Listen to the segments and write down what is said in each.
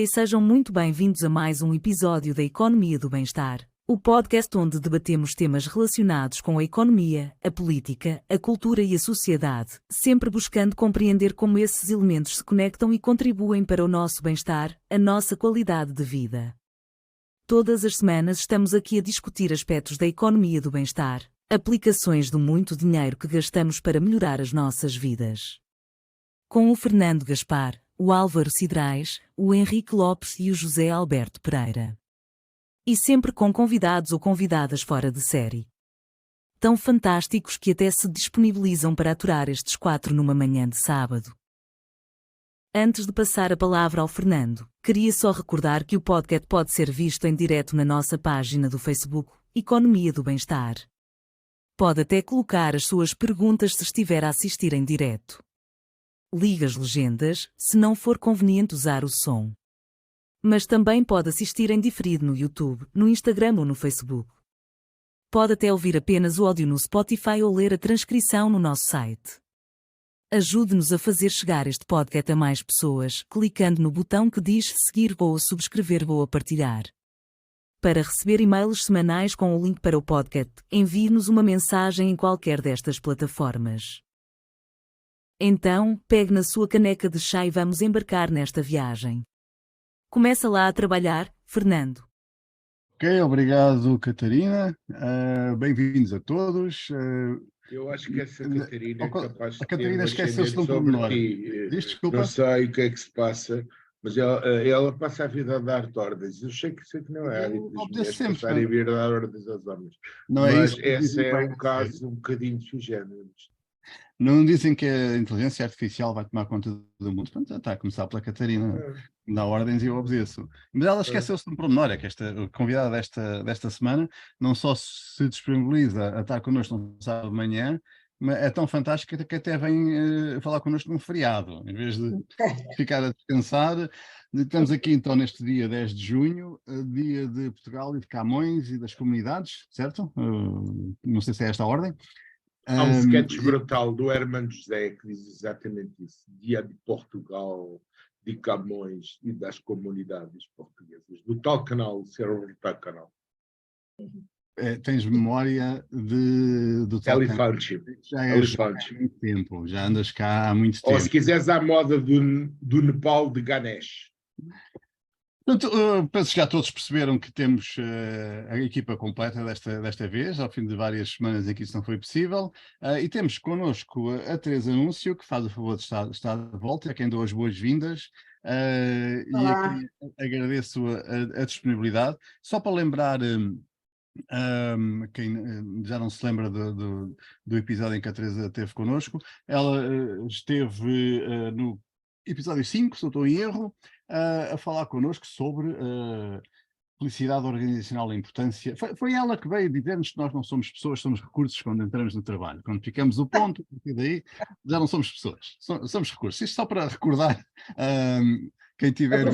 dia e sejam muito bem-vindos a mais um episódio da Economia do Bem-Estar, o podcast onde debatemos temas relacionados com a economia, a política, a cultura e a sociedade, sempre buscando compreender como esses elementos se conectam e contribuem para o nosso bem-estar, a nossa qualidade de vida. Todas as semanas estamos aqui a discutir aspectos da economia do bem-estar, aplicações do muito dinheiro que gastamos para melhorar as nossas vidas. Com o Fernando Gaspar, o Álvaro Cidrais, o Henrique Lopes e o José Alberto Pereira. E sempre com convidados ou convidadas fora de série. Tão fantásticos que até se disponibilizam para aturar estes 4 numa manhã de sábado. Antes de passar a palavra ao Fernando, queria só recordar que o podcast pode ser visto em direto na nossa página do Facebook, Economia do Bem-Estar. Pode até colocar as suas perguntas se estiver a assistir em direto. Ligue as legendas, se não for conveniente usar o som. Mas também pode assistir em diferido no YouTube, no Instagram ou no Facebook. Pode até ouvir apenas o áudio no Spotify ou ler a transcrição no nosso site. Ajude-nos a fazer chegar este podcast a mais pessoas, clicando no botão que diz seguir ou subscrever ou partilhar. Para receber e-mails semanais com o link para o podcast, envie-nos uma mensagem em qualquer destas plataformas. Então, pegue na sua caneca de chá e vamos embarcar nesta viagem. Começa lá a trabalhar, Fernando. Ok, obrigado, Catarina. Bem-vindos a todos. Eu acho que essa Catarina é capaz de a Catarina ter esqueceu-se de um sobre pormenor. ti. Desculpa. Não sei o que é que se passa, mas ela passa a vida a dar-te ordens. Eu sei que não é hábito das mulheres passarem a vida a dar ordens aos homens. Não é mas isso. esse é um caso um bocadinho sui generis. Não dizem que a inteligência artificial vai tomar conta do mundo. Pronto, está a começar pela Catarina. Dá ordens e eu obedeço. Mas ela esqueceu-se de um pormenor, é que esta convidada desta semana não só se disponibiliza a estar connosco no sábado de manhã, mas é tão fantástica que até vem falar connosco num feriado, em vez de ficar a descansar. Estamos aqui então neste dia 10 de junho, dia de Portugal e de Camões e das comunidades, certo? Não sei se é esta a ordem. Há um sketch brutal do Hermano José que diz exatamente isso. Dia de Portugal, de Camões e das comunidades portuguesas. Do tal canal, serve para canal. Tens memória do tal Elefante. Já é há muito tempo, já andas cá há muito tempo. Ou se quiseres à moda do Nepal de Ganesh. Portanto, penso que já todos perceberam que temos a equipa completa desta vez, ao fim de várias semanas em que isso não foi possível, e temos connosco a Teresa Anúncio, que faz o favor de estar de volta, a quem dou as boas-vindas, e a quem agradeço a disponibilidade. Só para lembrar, quem já não se lembra do episódio em que a Teresa esteve connosco, ela esteve no episódio 5, se eu estou em erro, a falar connosco sobre felicidade organizacional, a importância. Foi ela que veio dizer-nos que nós não somos pessoas, somos recursos quando entramos no trabalho. Quando ficamos o ponto, e daí já não somos pessoas, somos recursos. Isto só para recordar quem tiver...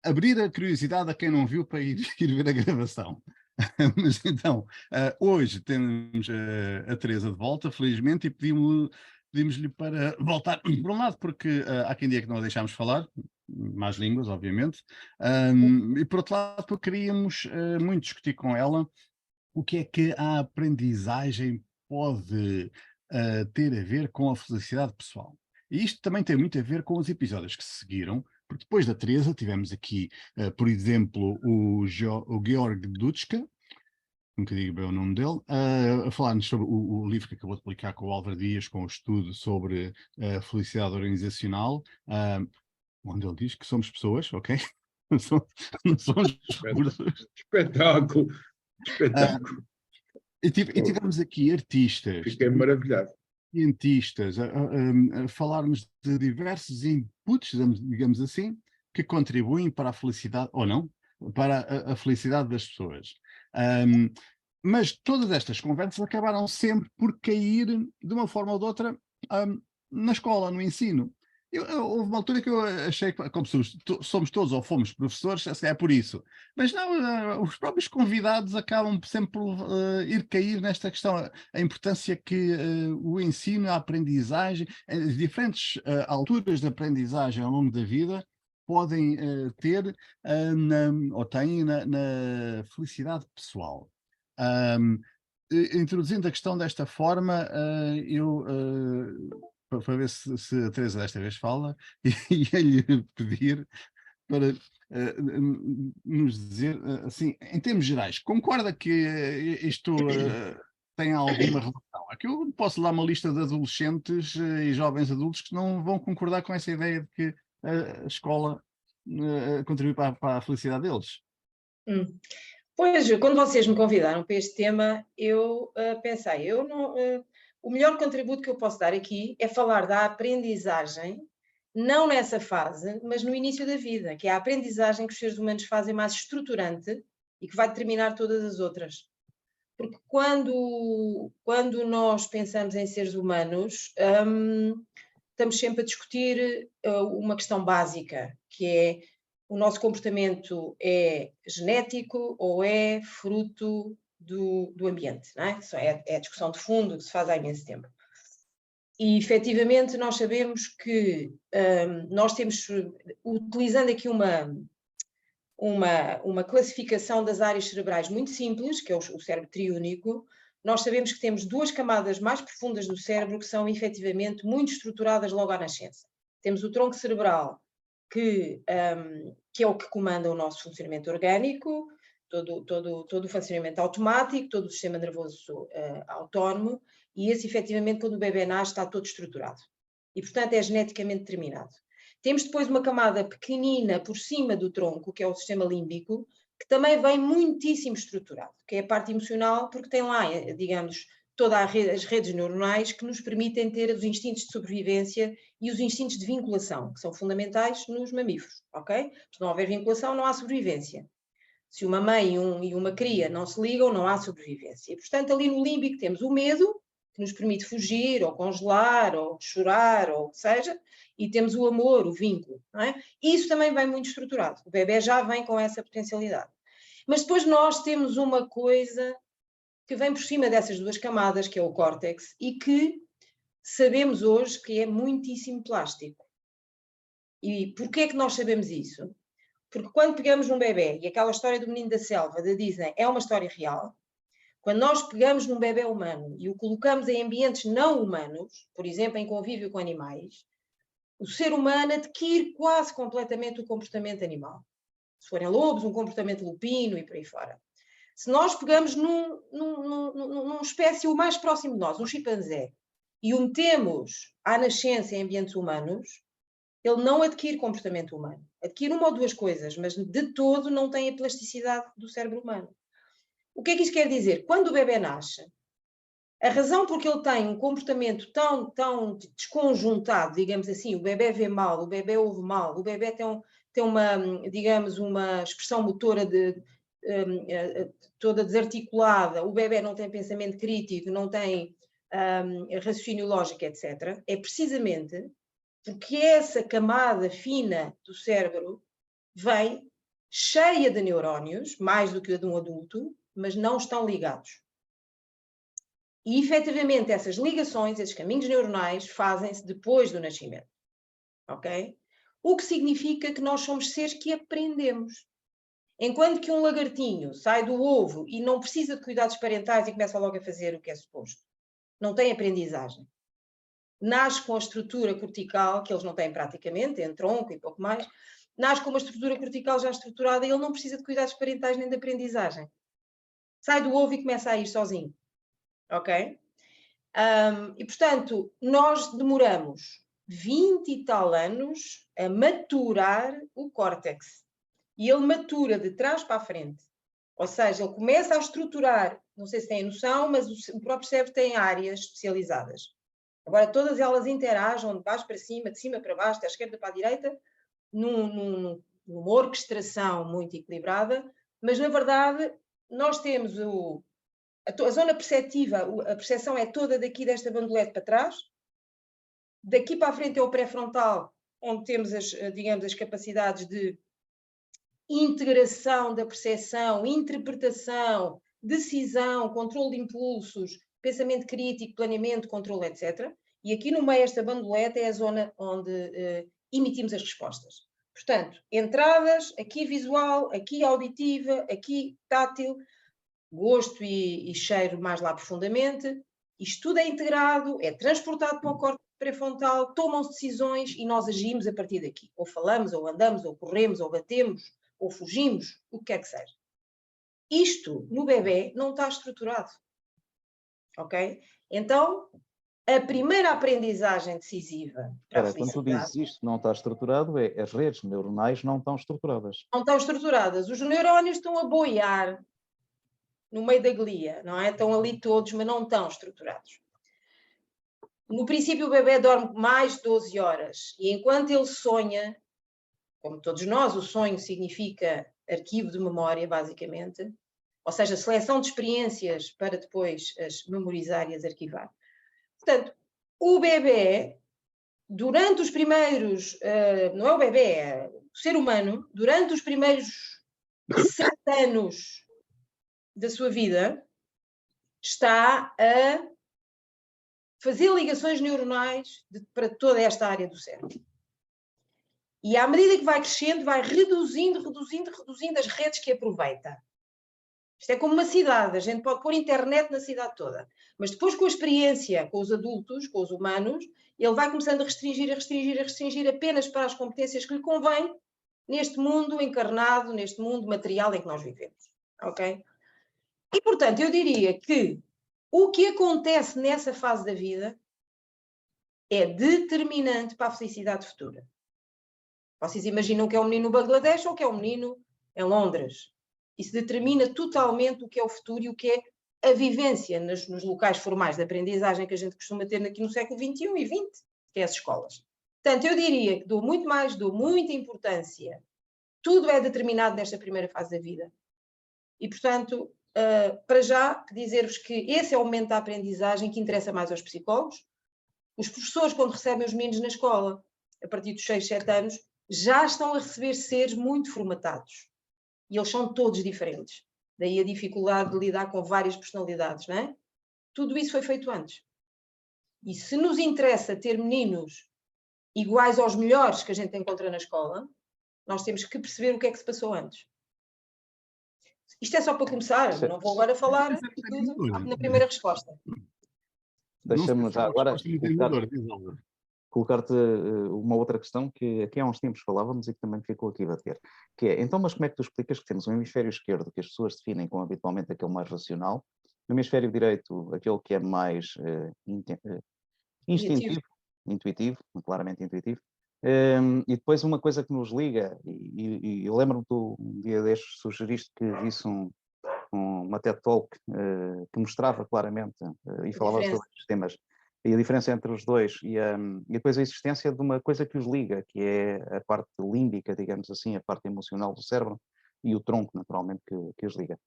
Abrir a curiosidade a quem não viu para ir ver a gravação. Mas então, hoje temos a Teresa de volta, felizmente, e pedimos-lhe para voltar, por um lado, porque há quem diga que não a deixámos falar, más línguas, obviamente, e por outro lado, porque queríamos muito discutir com ela o que é que a aprendizagem pode ter a ver com a felicidade pessoal. E isto também tem muito a ver com os episódios que se seguiram, porque depois da Teresa tivemos aqui, por exemplo, o Georg Dutschke, nunca digo bem o nome dele, a falar-nos sobre o livro que acabou de publicar com o Álvaro Dias, com o estudo sobre a felicidade organizacional, onde ele diz que somos pessoas, ok? Não somos recursos. Espetáculo! E tivemos aqui artistas. Fiquei maravilhado. Cientistas a falar-nos de diversos inputs, digamos assim, que contribuem para a felicidade, ou não, para a felicidade das pessoas. Mas todas estas conversas acabaram sempre por cair, de uma forma ou de outra, na escola, no ensino. Houve uma altura que eu achei que, como somos todos ou fomos professores, é por isso. Mas não, os próprios convidados acabam sempre por ir cair nesta questão, a importância que o ensino, a aprendizagem, as diferentes alturas de aprendizagem ao longo da vida podem ter ou têm na felicidade pessoal. Introduzindo a questão desta forma, para ver se a Teresa desta vez fala, ia-lhe pedir para nos dizer, assim, em termos gerais, concorda que isto tem alguma relação? Aqui eu posso dar uma lista de adolescentes e jovens adultos que não vão concordar com essa ideia de que a escola contribui para a felicidade deles. Pois, quando vocês me convidaram para este tema, eu pensei, o melhor contributo que eu posso dar aqui é falar da aprendizagem, não nessa fase, mas no início da vida, que é a aprendizagem que os seres humanos fazem mais estruturante e que vai determinar todas as outras. Porque quando nós pensamos em seres humanos, estamos sempre a discutir uma questão básica, que é: o nosso comportamento é genético ou é fruto do ambiente, não é? É a discussão de fundo que se faz há imenso tempo. E, efetivamente, nós sabemos que nós temos, utilizando aqui uma classificação das áreas cerebrais muito simples, que é o cérebro triúnico, nós sabemos que temos duas camadas mais profundas do cérebro que são, efetivamente, muito estruturadas logo à nascença. Temos o tronco cerebral, que é o que comanda o nosso funcionamento orgânico, todo o funcionamento automático, todo o sistema nervoso autónomo, e esse, efetivamente, quando o bebê nasce, está todo estruturado. E, portanto, é geneticamente determinado. Temos depois uma camada pequenina por cima do tronco, que é o sistema límbico, que também vem muitíssimo estruturado, que é a parte emocional, porque tem lá, digamos, todas as redes neuronais que nos permitem ter os instintos de sobrevivência e os instintos de vinculação, que são fundamentais nos mamíferos, ok? Se não houver vinculação, não há sobrevivência. Se uma mãe e uma cria não se ligam, não há sobrevivência. E, portanto, ali no límbico temos o medo, que nos permite fugir, ou congelar, ou chorar, ou o que seja, e temos o amor, o vínculo, não é? Isso também vem muito estruturado. O bebê já vem com essa potencialidade. Mas depois nós temos uma coisa que vem por cima dessas duas camadas, que é o córtex, e que sabemos hoje que é muitíssimo plástico. E porquê é que nós sabemos isso? Porque quando pegamos um bebê, e aquela história do menino da selva, da Disney, é uma história real, quando nós pegamos num bebê humano e o colocamos em ambientes não humanos, por exemplo, em convívio com animais, o ser humano adquire quase completamente o comportamento animal. Se forem lobos, um comportamento lupino e por aí fora. Se nós pegamos numa espécie o mais próximo de nós, um chimpanzé, e o metemos à nascença em ambientes humanos, ele não adquire comportamento humano. Adquire uma ou duas coisas, mas de todo não tem a plasticidade do cérebro humano. O que é que isto quer dizer? Quando o bebê nasce, a razão porque ele tem um comportamento tão desconjuntado, digamos assim, o bebê vê mal, o bebê ouve mal, o bebê tem uma, digamos, uma expressão motora toda desarticulada, o bebê não tem pensamento crítico, não tem raciocínio lógico, etc. É precisamente porque essa camada fina do cérebro vem cheia de neurónios, mais do que a de um adulto, mas não estão ligados. E, efetivamente, essas ligações, esses caminhos neuronais, fazem-se depois do nascimento. Ok? O que significa que nós somos seres que aprendemos. Enquanto que um lagartinho sai do ovo e não precisa de cuidados parentais e começa logo a fazer o que é suposto, não tem aprendizagem. Nasce com a estrutura cortical, que eles não têm praticamente, em tronco e pouco mais, nasce com uma estrutura cortical já estruturada e ele não precisa de cuidados parentais nem de aprendizagem. Sai do ovo e começa a ir sozinho. Ok? E, portanto, nós demoramos 20 e tal anos a maturar o córtex. E ele matura de trás para a frente. Ou seja, ele começa a estruturar, não sei se têm noção, mas o próprio cérebro tem áreas especializadas. Agora, todas elas interagem de baixo para cima, de cima para baixo, da esquerda para a direita, numa orquestração muito equilibrada, mas, na verdade, nós temos a zona perceptiva, a percepção é toda daqui desta bandolete para trás, daqui para a frente é o pré-frontal, onde temos as capacidades de integração da percepção, interpretação, decisão, controle de impulsos, pensamento crítico, planeamento, controle, etc. E aqui no meio esta bandolete é a zona onde emitimos as respostas. Portanto, entradas, aqui visual, aqui auditiva, aqui tátil, gosto e cheiro mais lá profundamente. Isto tudo é integrado, é transportado para o córtex pré-frontal, tomam-se decisões e nós agimos a partir daqui. Ou falamos, ou andamos, ou corremos, ou batemos, ou fugimos, o que quer que seja. Isto, no bebê, não está estruturado. Ok? Então, a primeira aprendizagem decisiva para a Quando tu felicidade... dizes isto não está estruturado, as redes neuronais não estão estruturadas. Não estão estruturadas. Os neurónios estão a boiar no meio da glia, não é? Estão ali todos, mas não estão estruturados. No princípio, o bebê dorme mais de 12 horas e enquanto ele sonha, como todos nós, o sonho significa arquivo de memória, basicamente, ou seja, seleção de experiências para depois as memorizar e as arquivar. Portanto, o bebê, durante os primeiros, não é o bebê, é o ser humano, durante os primeiros 7 anos da sua vida, está a fazer ligações neuronais para toda esta área do cérebro. E à medida que vai crescendo, vai reduzindo as redes que aproveita. Isto é como uma cidade, a gente pode pôr internet na cidade toda, mas depois com a experiência, com os adultos, com os humanos, ele vai começando a restringir apenas para as competências que lhe convém neste mundo encarnado, neste mundo material em que nós vivemos. Ok? E, portanto, eu diria que o que acontece nessa fase da vida é determinante para a felicidade futura. Vocês imaginam que é um menino no Bangladesh ou que é um menino em Londres? Isso determina totalmente o que é o futuro e o que é a vivência nos locais formais de aprendizagem que a gente costuma ter aqui no século XXI e XX, que é as escolas. Portanto, eu diria que dou muita importância. Tudo é determinado nesta primeira fase da vida. E, portanto, para já, dizer-vos que esse é o momento da aprendizagem que interessa mais aos psicólogos. Os professores, quando recebem os meninos na escola, a partir dos 6, 7 anos, já estão a receber seres muito formatados. E eles são todos diferentes. Daí a dificuldade de lidar com várias personalidades, não é? Tudo isso foi feito antes. E se nos interessa ter meninos iguais aos melhores que a gente encontra na escola, nós temos que perceber o que é que se passou antes. Isto é só para começar, não vou agora falar de tudo na primeira resposta. Deixa-me já agora colocar-te uma outra questão que aqui há uns tempos falávamos e que também ficou aqui a bater, que é, então, mas como é que tu explicas que temos um hemisfério esquerdo que as pessoas definem como habitualmente aquele mais racional, o hemisfério direito aquele que é mais instintivo, intuitivo, claramente intuitivo, e depois uma coisa que nos liga, e eu lembro-me tu um dia destes sugeriste que visse uma TED Talk que mostrava claramente e falava sobre estes temas, e a diferença entre os dois, e depois a existência de uma coisa que os liga, que é a parte límbica, digamos assim, a parte emocional do cérebro, e o tronco, naturalmente, que os liga.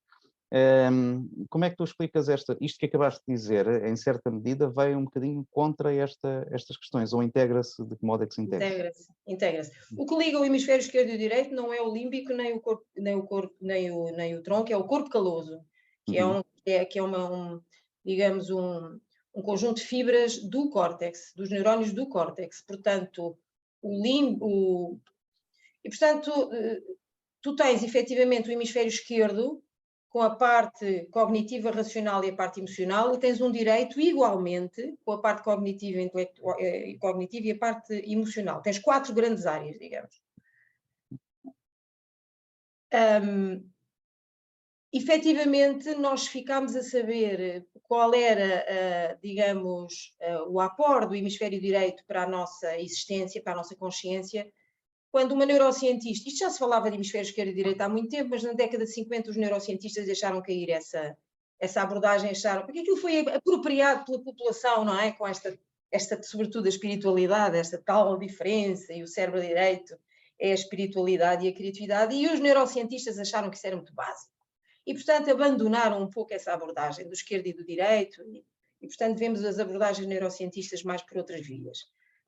Como é que tu explicas isto que acabaste de dizer, em certa medida, vai um bocadinho contra estas questões, ou integra-se, de que modo é que se integra? Integra-se. O que liga o hemisfério esquerdo e o direito não é o límbico, nem o tronco, é o corpo caloso, que digamos, um conjunto de fibras do córtex, dos neurónios do córtex. Portanto, e portanto, tu tens efetivamente o hemisfério esquerdo com a parte cognitiva racional e a parte emocional, e tens um direito igualmente com a parte cognitiva e a parte emocional. Tens 4 grandes áreas, digamos. Efetivamente, nós ficámos a saber qual era, digamos, o aporte do hemisfério direito para a nossa existência, para a nossa consciência, quando uma neurocientista, isto já se falava de hemisfério esquerdo e direito há muito tempo, mas na década de 50 os neurocientistas deixaram cair essa abordagem, porque aquilo foi apropriado pela população, não é? Com esta sobretudo a espiritualidade, esta tal diferença, e o cérebro direito é a espiritualidade e a criatividade, e os neurocientistas acharam que isso era muito básico. E, portanto, abandonaram um pouco essa abordagem do esquerdo e do direito, e portanto, vemos as abordagens neurocientistas mais por outras vias.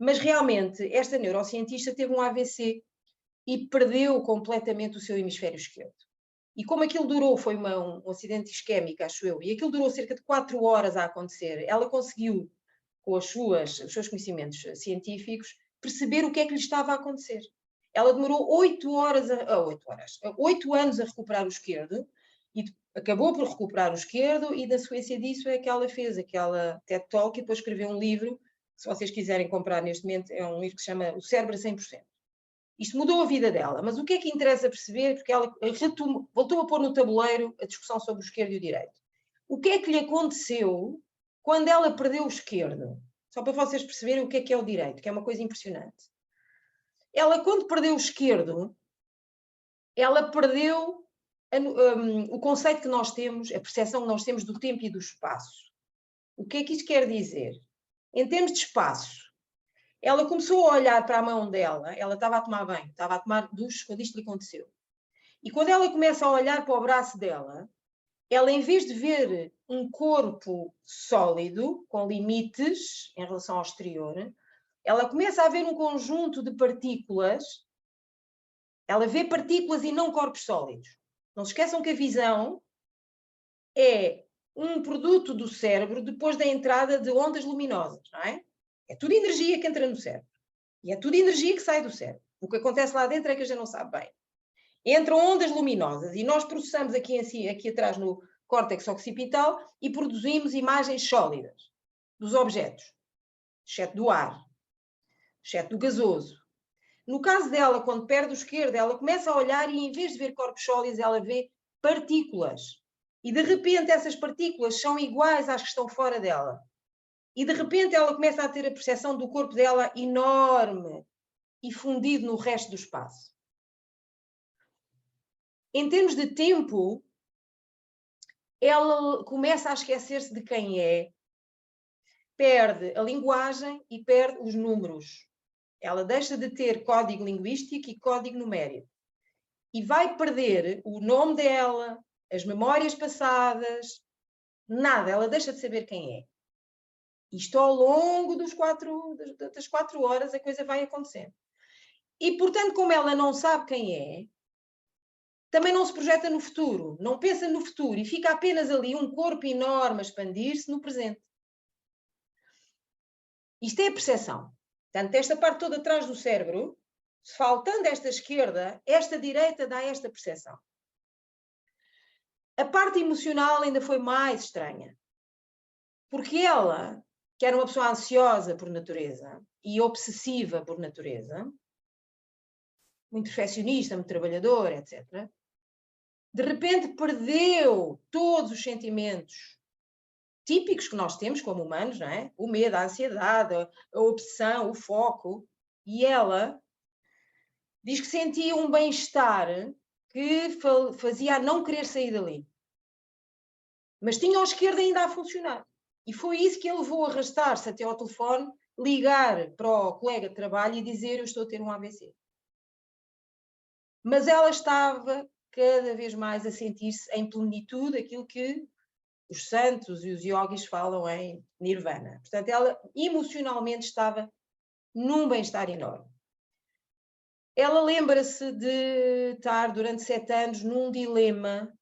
Mas, realmente, esta neurocientista teve um AVC e perdeu completamente o seu hemisfério esquerdo. E como aquilo durou, foi um acidente isquémico, acho eu, e aquilo durou cerca de 4 horas a acontecer, ela conseguiu, com os seus conhecimentos científicos, perceber o que é que lhe estava a acontecer. Ela demorou 8 anos a recuperar o esquerdo e acabou por recuperar o esquerdo, e na sequência disso é que ela fez aquela TED Talk e depois escreveu um livro, que, se vocês quiserem comprar neste momento, é um livro que se chama O Cérebro a 100%. Isto mudou a vida dela, mas o que é que interessa perceber? Porque ela voltou a pôr no tabuleiro a discussão sobre o esquerdo e o direito. O que é que lhe aconteceu quando ela perdeu o esquerdo? Só para vocês perceberem o que é o direito, que é uma coisa impressionante. Ela, quando perdeu o esquerdo, ela perdeu o conceito que nós temos, a percepção que nós temos do tempo e do espaço. O que é que isto quer dizer? Em termos de espaço, ela começou a olhar para a mão dela, ela estava a tomar banho, estava a tomar duche quando isto lhe aconteceu. E quando ela começa a olhar para o braço dela, ela, em vez de ver um corpo sólido, com limites em relação ao exterior, ela começa a ver um conjunto de partículas. Ela vê partículas e não corpos sólidos. Não se esqueçam que a visão é um produto do cérebro depois da entrada de ondas luminosas, não é? É tudo energia que entra no cérebro. E é tudo energia que sai do cérebro. O que acontece lá dentro é que a gente não sabe bem. Entram ondas luminosas e nós processamos aqui atrás no córtex occipital e produzimos imagens sólidas dos objetos, exceto do ar, exceto do gasoso. No caso dela, quando perde o esquerdo, ela começa a olhar e, em vez de ver corpos sólidos, ela vê partículas. E, de repente, essas partículas são iguais às que estão fora dela. E, de repente, ela começa a ter a percepção do corpo dela enorme e fundido no resto do espaço. Em termos de tempo, ela começa a esquecer-se de quem é, perde a linguagem e perde os números. Ela deixa de ter código linguístico e código numérico. E vai perder o nome dela, as memórias passadas, nada. Ela deixa de saber quem é. Isto ao longo das 4 horas a coisa vai acontecendo. E, portanto, como ela não sabe quem é, também não se projeta no futuro, não pensa no futuro e fica apenas ali um corpo enorme a expandir-se no presente. Isto é a percepção. Portanto, esta parte toda atrás do cérebro, faltando esta esquerda, esta direita dá esta percepção. A parte emocional ainda foi mais estranha. Porque ela, que era uma pessoa ansiosa por natureza e obsessiva por natureza, muito perfeccionista, muito trabalhadora, etc., de repente perdeu todos os sentimentos típicos que nós temos como humanos, não é? O medo, a ansiedade, a obsessão, o foco. E ela diz que sentia um bem-estar que fazia a não querer sair dali. Mas tinha a esquerda ainda a funcionar. E foi isso que a levou a arrastar-se até ao telefone, ligar para o colega de trabalho e dizer: eu estou a ter um AVC. Mas ela estava cada vez mais a sentir-se em plenitude, aquilo que os santos e os yogis falam em nirvana. Portanto, ela emocionalmente estava num bem-estar enorme. Ela lembra-se de estar durante 7 anos num dilema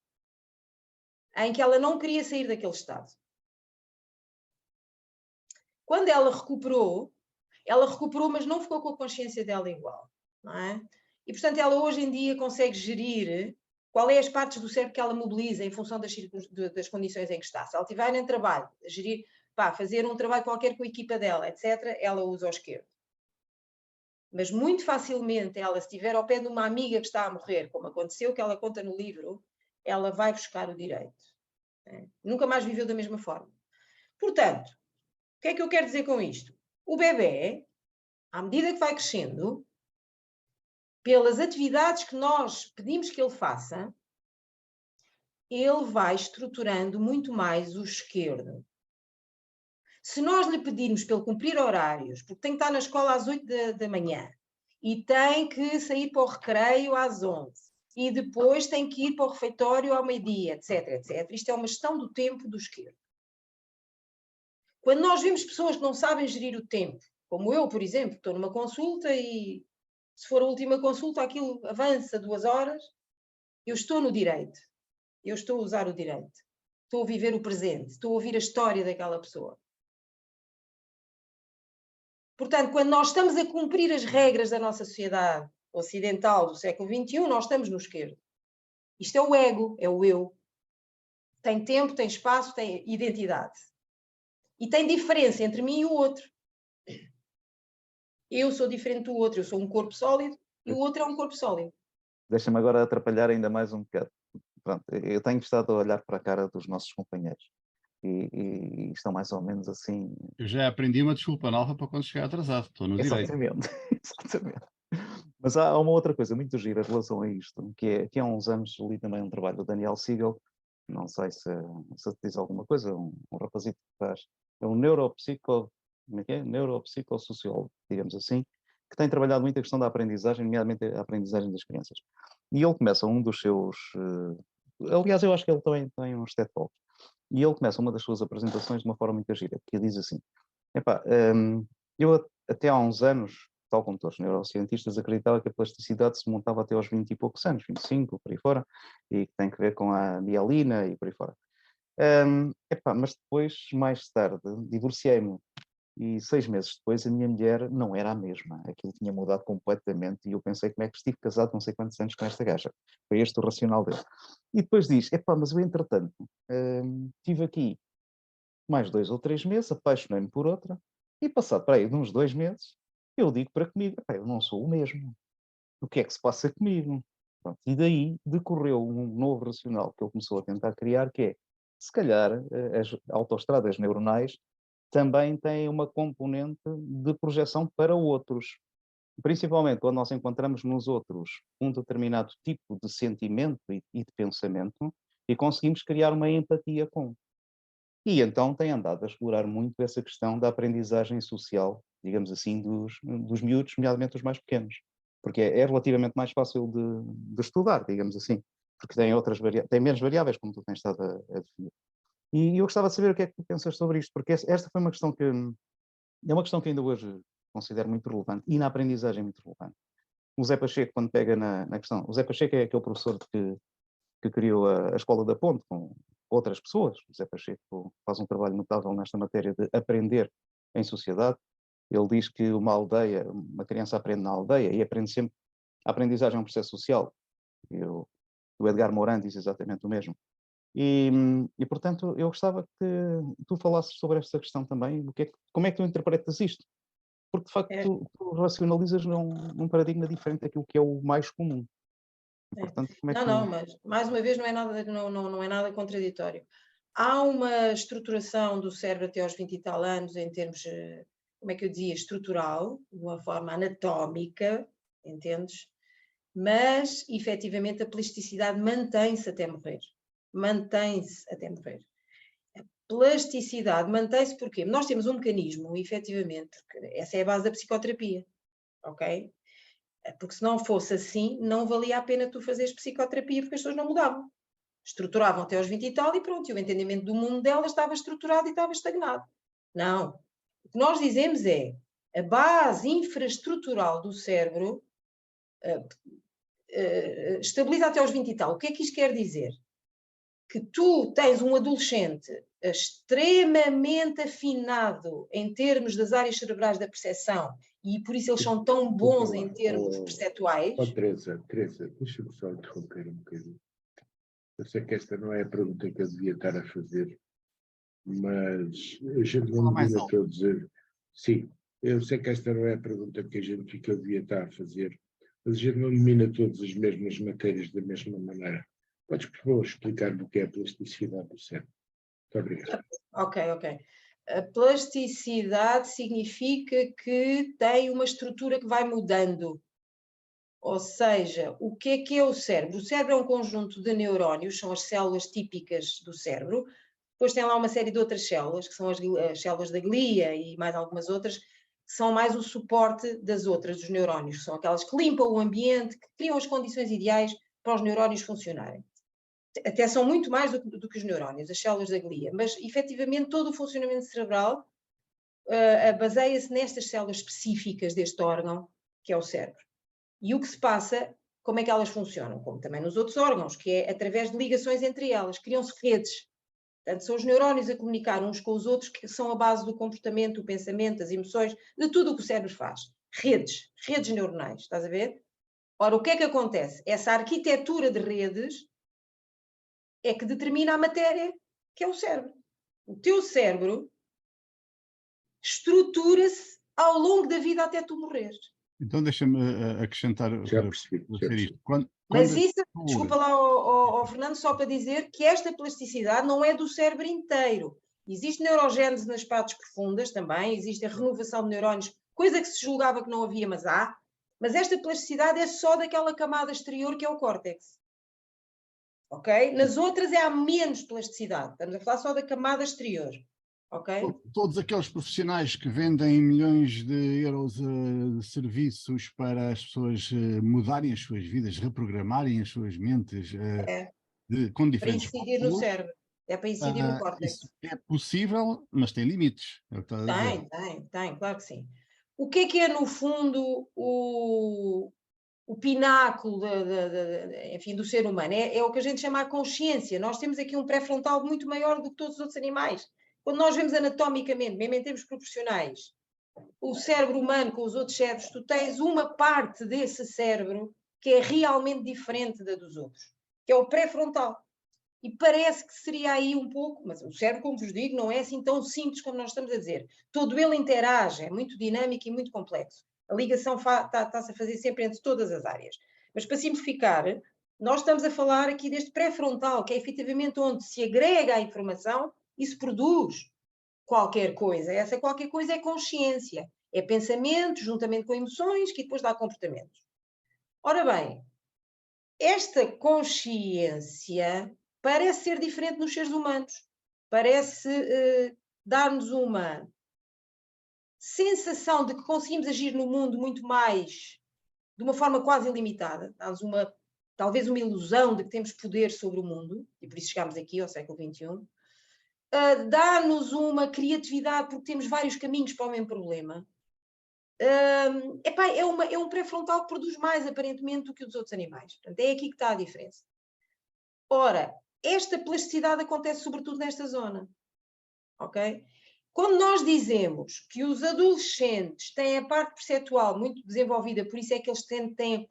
em que ela não queria sair daquele estado. Quando ela recuperou, mas não ficou com a consciência dela igual, não é? E, portanto, ela hoje em dia consegue gerir qual é as partes do cérebro que ela mobiliza em função das condições em que está. Se ela estiver em trabalho, gerir, fazer um trabalho qualquer com a equipa dela, etc., ela usa o esquerdo. Mas muito facilmente ela, se estiver ao pé de uma amiga que está a morrer, como aconteceu, que ela conta no livro, ela vai buscar o direito. Nunca mais viveu da mesma forma. Portanto, o que é que eu quero dizer com isto? O bebê, à medida que vai crescendo, pelas atividades que nós pedimos que ele faça, ele vai estruturando muito mais o esquerdo. Se nós lhe pedirmos para ele cumprir horários, porque tem que estar na escola às 8 da manhã e tem que sair para o recreio às 11 e depois tem que ir para o refeitório ao meio-dia, etc, etc. Isto é uma gestão do tempo do esquerdo. Quando nós vemos pessoas que não sabem gerir o tempo, como eu, por exemplo, estou numa consulta e se for a última consulta aquilo avança 2 horas, eu estou no direito. Eu estou a usar o direito. Estou a viver o presente. Estou a ouvir a história daquela pessoa. Portanto, quando nós estamos a cumprir as regras da nossa sociedade ocidental do século XXI, nós estamos no esquerdo. Isto é o ego, é o eu. Tem tempo, tem espaço, tem identidade. E tem diferença entre mim e o outro. Eu sou diferente do outro, eu sou um corpo sólido e o outro é um corpo sólido. Deixa-me agora atrapalhar ainda mais um bocado. Pronto, eu tenho estado a olhar para a cara dos nossos companheiros e estão mais ou menos assim. Eu já aprendi uma desculpa nova para quando chegar atrasado. Estou no direito. Exatamente, exatamente. Mas há uma outra coisa muito gira em relação a isto, que há uns anos li também um trabalho do Daniel Siegel, não sei se te diz alguma coisa, um rapazito que faz, é um neuropsicossociólogo, digamos assim, que tem trabalhado muito a questão da aprendizagem, nomeadamente a aprendizagem das crianças. E ele começa um dos seus, aliás, eu acho que ele também tem uns TED Talks, e ele começa uma das suas apresentações de uma forma muito gira, que diz assim, eu até há uns anos, tal como todos os neurocientistas, acreditava que a plasticidade se montava até aos 20 e poucos anos, 25, por aí fora, e que tem que ver com a mielina e por aí fora. Mas depois, mais tarde, divorciei-me. E 6 meses depois a minha mulher não era a mesma. Aquilo tinha mudado completamente e eu pensei, como é que estive casado não sei quantos anos com esta gaja? Foi este o racional dele. E depois diz, mas eu entretanto tive aqui mais 2 ou 3 meses, apaixonei-me por outra e passado para aí de uns 2 meses, eu digo para comigo, eu não sou o mesmo. O que é que se passa comigo? Pronto, e daí decorreu um novo racional que ele começou a tentar criar, que é, se calhar, as autoestradas neuronais também têm uma componente de projeção para outros. Principalmente quando nós encontramos nos outros um determinado tipo de sentimento e de pensamento e conseguimos criar uma empatia com. E então tem andado a explorar muito essa questão da aprendizagem social, digamos assim, dos miúdos, nomeadamente os mais pequenos. Porque é relativamente mais fácil de estudar, digamos assim, porque tem menos variáveis, como tu tens estado a definir. E eu gostava de saber o que é que tu pensas sobre isto, porque esta foi uma questão que é uma questão que ainda hoje considero muito relevante e na aprendizagem muito relevante. O Zé Pacheco, quando pega na questão, o Zé Pacheco é aquele professor que criou a Escola da Ponte com outras pessoas. O Zé Pacheco faz um trabalho notável nesta matéria de aprender em sociedade. Ele diz que uma criança aprende na aldeia e aprende sempre. A aprendizagem é um processo social. O Edgar Morin diz exatamente o mesmo. E, portanto, eu gostava que tu falasses sobre esta questão também, como é que tu interpretas isto? Porque, de facto, tu racionalizas num paradigma diferente daquilo que é o mais comum. E, portanto, como é que Não, mas, mais uma vez, não é nada contraditório. Há uma estruturação do cérebro até aos 20 e tal anos, em termos, como é que eu dizia, estrutural, de uma forma anatómica, entendes? Mas, efetivamente, a plasticidade mantém-se até morrer. Mantém-se até morrer. A plasticidade mantém-se porquê? Nós temos um mecanismo, efetivamente, essa é a base da psicoterapia, ok? Porque se não fosse assim, não valia a pena tu fazeres psicoterapia, porque as pessoas não mudavam. Estruturavam até aos 20 e tal e pronto, e o entendimento do mundo delas estava estruturado e estava estagnado. Não. O que nós dizemos é, a base infraestrutural do cérebro estabiliza até aos 20 e tal. O que é que isto quer dizer? Que tu tens um adolescente extremamente afinado em termos das áreas cerebrais da percepção e por isso eles são tão bons em termos perceptuais. Teresa, deixa-me só interromper um bocadinho. Eu sei que esta não é a pergunta que eu devia estar a fazer, mas a gente não devia estar a dizer. Sim, eu sei que esta não é a pergunta que eu devia estar a fazer, mas a gente não domina todas as mesmas matérias da mesma maneira. Podes, por favor, explicar-me o que é a plasticidade do cérebro? Muito obrigado. Ok. A plasticidade significa que tem uma estrutura que vai mudando. Ou seja, o que é o cérebro? O cérebro é um conjunto de neurónios, são as células típicas do cérebro. Depois tem lá uma série de outras células, que são as células da glia e mais algumas outras, que são mais o suporte das outras, dos neurónios. São aquelas que limpam o ambiente, que criam as condições ideais para os neurónios funcionarem. Até são muito mais do que os neurónios, as células da glia, mas efetivamente todo o funcionamento cerebral baseia-se nestas células específicas deste órgão, que é o cérebro. E o que se passa, como é que elas funcionam? Como também nos outros órgãos, que é através de ligações entre elas, criam-se redes. Portanto, são os neurónios a comunicar uns com os outros que são a base do comportamento, do pensamento, das emoções, de tudo o que o cérebro faz. Redes neuronais, estás a ver? Ora, o que é que acontece? Essa arquitetura de redes é que determina a matéria, que é o cérebro. O teu cérebro estrutura-se ao longo da vida até tu morreres. Então deixa-me acrescentar Já percebi. isto. Quando Mas as isso, pessoas- desculpa lá ao Fernando, só para dizer que esta plasticidade não é do cérebro inteiro. Existe neurogénese nas partes profundas também, existe a renovação de neurónios, coisa que se julgava que não havia, mas há. Mas esta plasticidade é só daquela camada exterior que é o córtex. Ok? Nas outras há menos plasticidade. Estamos a falar só da camada exterior. Ok? Todos aqueles profissionais que vendem milhões de euros de serviços para as pessoas mudarem as suas vidas, reprogramarem as suas mentes com Para diferentes incidir no cérebro. É para incidir no córtex. isso é possível, mas tem limites. É o que estás a dizer. Tem, claro que sim. O que é no fundo, o pináculo enfim, do ser humano? É o que a gente chama a consciência. Nós temos aqui um pré-frontal muito maior do que todos os outros animais. Quando nós vemos anatomicamente, mesmo em termos proporcionais, o cérebro humano com os outros cérebros, tu tens uma parte desse cérebro que é realmente diferente da dos outros, que é o pré-frontal. E parece que seria aí um pouco, mas o cérebro, como vos digo, não é assim tão simples como nós estamos a dizer. Todo ele interage, é muito dinâmico e muito complexo. A ligação está-se a fazer sempre entre todas as áreas. Mas para simplificar, nós estamos a falar aqui deste pré-frontal, que é efetivamente onde se agrega a informação e se produz qualquer coisa. Essa qualquer coisa é consciência, é pensamento, juntamente com emoções, que depois dá comportamentos. Ora bem, esta consciência parece ser diferente nos seres humanos. Parece dar-nos uma sensação de que conseguimos agir no mundo muito mais, de uma forma quase ilimitada. Dá-nos talvez uma ilusão de que temos poder sobre o mundo, e por isso chegámos aqui ao século XXI. Dá-nos uma criatividade porque temos vários caminhos para o mesmo problema. É um pré-frontal que produz mais, aparentemente, do que os outros animais. Portanto, é aqui que está a diferença. Ora, esta plasticidade acontece sobretudo nesta zona. Ok? Quando nós dizemos que os adolescentes têm a parte perceptual muito desenvolvida, por isso é que eles têm,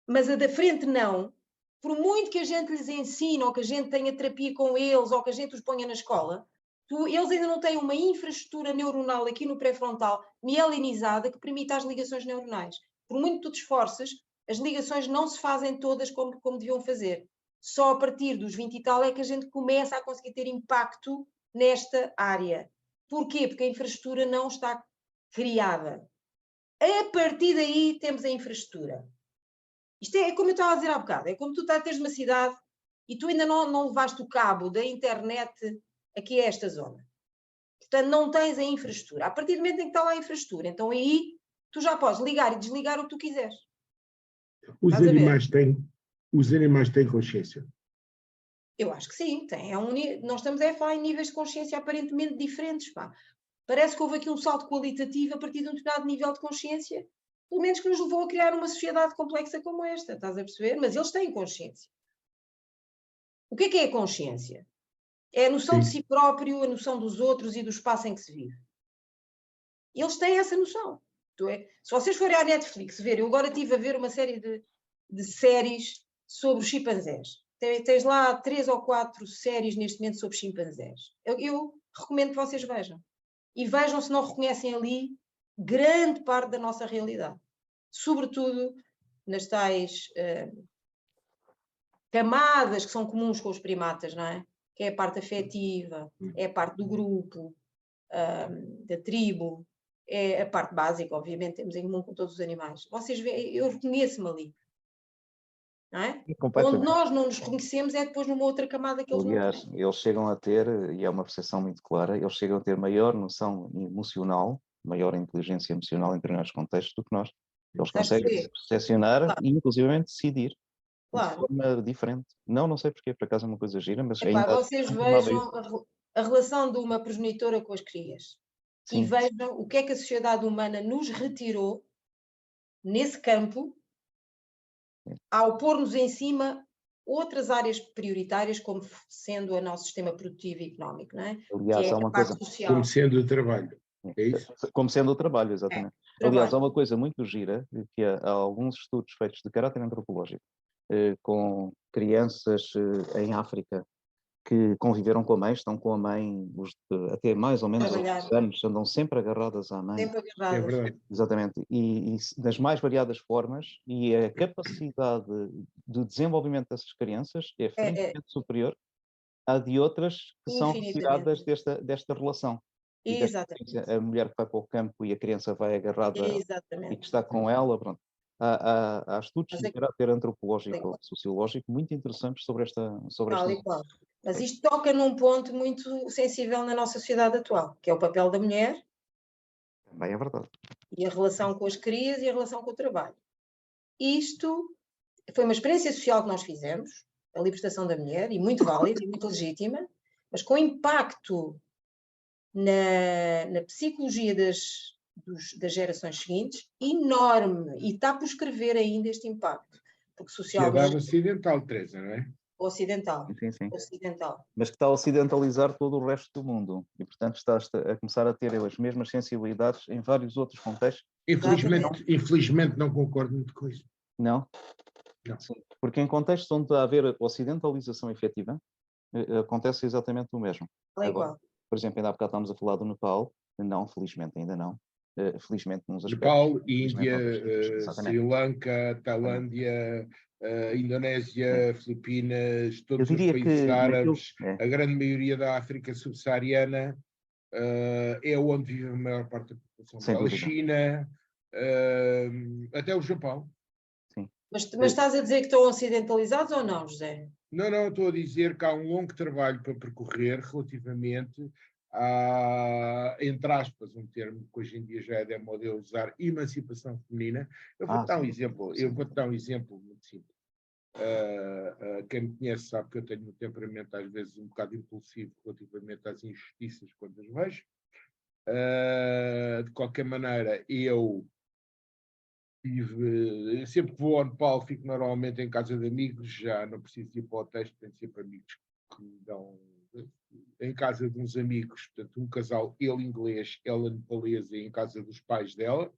mas a da frente não, por muito que a gente lhes ensine, ou que a gente tenha terapia com eles, ou que a gente os ponha na escola, eles ainda não têm uma infraestrutura neuronal aqui no pré-frontal mielinizada que permita as ligações neuronais. Por muito que tu te esforces, as ligações não se fazem todas como deviam fazer. Só a partir dos 20 e tal é que a gente começa a conseguir ter impacto nesta área. Porquê? Porque a infraestrutura não está criada. A partir daí temos a infraestrutura. Isto é como eu estava a dizer há bocado, é como tu teres uma cidade e tu ainda não levaste o cabo da internet aqui a esta zona. Portanto, não tens a infraestrutura. A partir do momento em que está lá a infraestrutura, então aí tu já podes ligar e desligar o que tu quiseres. Os animais têm consciência? Eu acho que sim. Nós estamos a falar em níveis de consciência aparentemente diferentes. Pá. Parece que houve aqui um salto qualitativo a partir de um determinado nível de consciência, pelo menos que nos levou a criar uma sociedade complexa como esta, estás a perceber? Mas eles têm consciência. O que é a consciência? É a noção de si próprio, a noção dos outros e do espaço em que se vive. Eles têm essa noção. Se vocês forem à Netflix ver, eu agora estive a ver uma série de séries sobre os chimpanzés. Tens lá 3 ou 4 séries neste momento sobre chimpanzés. Eu recomendo que vocês vejam. E vejam se não reconhecem ali grande parte da nossa realidade. Sobretudo nas tais camadas que são comuns com os primatas, não é? Que é a parte afetiva, é a parte do grupo, da tribo, é a parte básica, obviamente, temos em comum com todos os animais. Vocês veem, eu reconheço-me ali. Não é? Onde nós não nos reconhecemos é depois numa outra camada que eles não têm. Eles chegam a ter, e é uma percepção muito clara, eles chegam a ter maior noção emocional, maior inteligência emocional em determinados contextos do que nós. Eles conseguem percepcionar e, inclusivamente, decidir de forma diferente. Não sei porquê, por acaso é uma coisa gira, mas vocês vejam a relação de uma progenitora com as crias. Sim. E vejam o que é que a sociedade humana nos retirou nesse campo ao pôr-nos em cima outras áreas prioritárias, como sendo o nosso sistema produtivo e económico, não é? Aliás, que é há uma a parte coisa social. Como sendo o trabalho. É isso? Como sendo o trabalho, exatamente. Trabalho. Aliás, há uma coisa muito gira, que há alguns estudos feitos de caráter antropológico com crianças em África que conviveram com a mãe, estão com a mãe até mais ou menos Trabalhar. 8 anos, andam sempre agarradas à mãe. Sempre É agarradas. verdade. Exatamente, e das mais variadas formas, e a capacidade de desenvolvimento dessas crianças é francamente superior à de outras que são Infinitamente. retiradas desta relação. E desta Exatamente. experiência, a mulher que vai para o campo e a criança vai agarrada e que Exatamente. está com ela, pronto. Há estudos Mas de é- caráter antropológico Tal ou sociológico muito interessantes sobre esta e qual. Mas isto toca num ponto muito sensível na nossa sociedade atual, que é o papel da mulher Também é verdade. e a relação com as crias e a relação com o trabalho. Isto foi uma experiência social que nós fizemos, a libertação da mulher, e muito válida e muito legítima, mas com impacto na psicologia das gerações seguintes enorme, e está por escrever ainda este impacto, porque Sociedade socialmente ocidental, Teresa, não é? ocidental, Sim. ocidental. Mas que está a ocidentalizar todo o resto do mundo e, portanto, está a começar a ter as mesmas sensibilidades em vários outros contextos. Infelizmente não concordo muito com isso. Não? Não. Sim, porque em contextos onde há a haver ocidentalização efetiva, acontece exatamente o mesmo. Tal e Agora, qual. por exemplo, ainda há bocado estávamos a falar do Nepal, não, felizmente ainda não, felizmente nos aspectos. Nepal, felizmente Índia, noutros tipos, exatamente. Sri Lanka, Tailândia, Indonésia, Filipinas, todos os diria países que árabes, naquilo- a grande maioria da África subsaariana, é onde vive a maior parte da população. Sem A dúvida. China, até o Japão. Mas estás a dizer que estão ocidentalizados ou não, José? Não, estou a dizer que há um longo trabalho para percorrer relativamente a, entre aspas, um termo que hoje em dia já é de moda usar, emancipação feminina. Eu vou-te dar um exemplo. Eu vou-te dar um exemplo muito simples. Quem me conhece sabe que eu tenho um temperamento às vezes um bocado impulsivo relativamente às injustiças quando as vejo. De qualquer maneira, eu sempre que vou ao Nepal, fico normalmente em casa de amigos, já não preciso ir para hotéis, tenho sempre amigos que me dão em casa de uns amigos, portanto, um casal, ele inglês, ela nepalesa, em casa dos pais dela.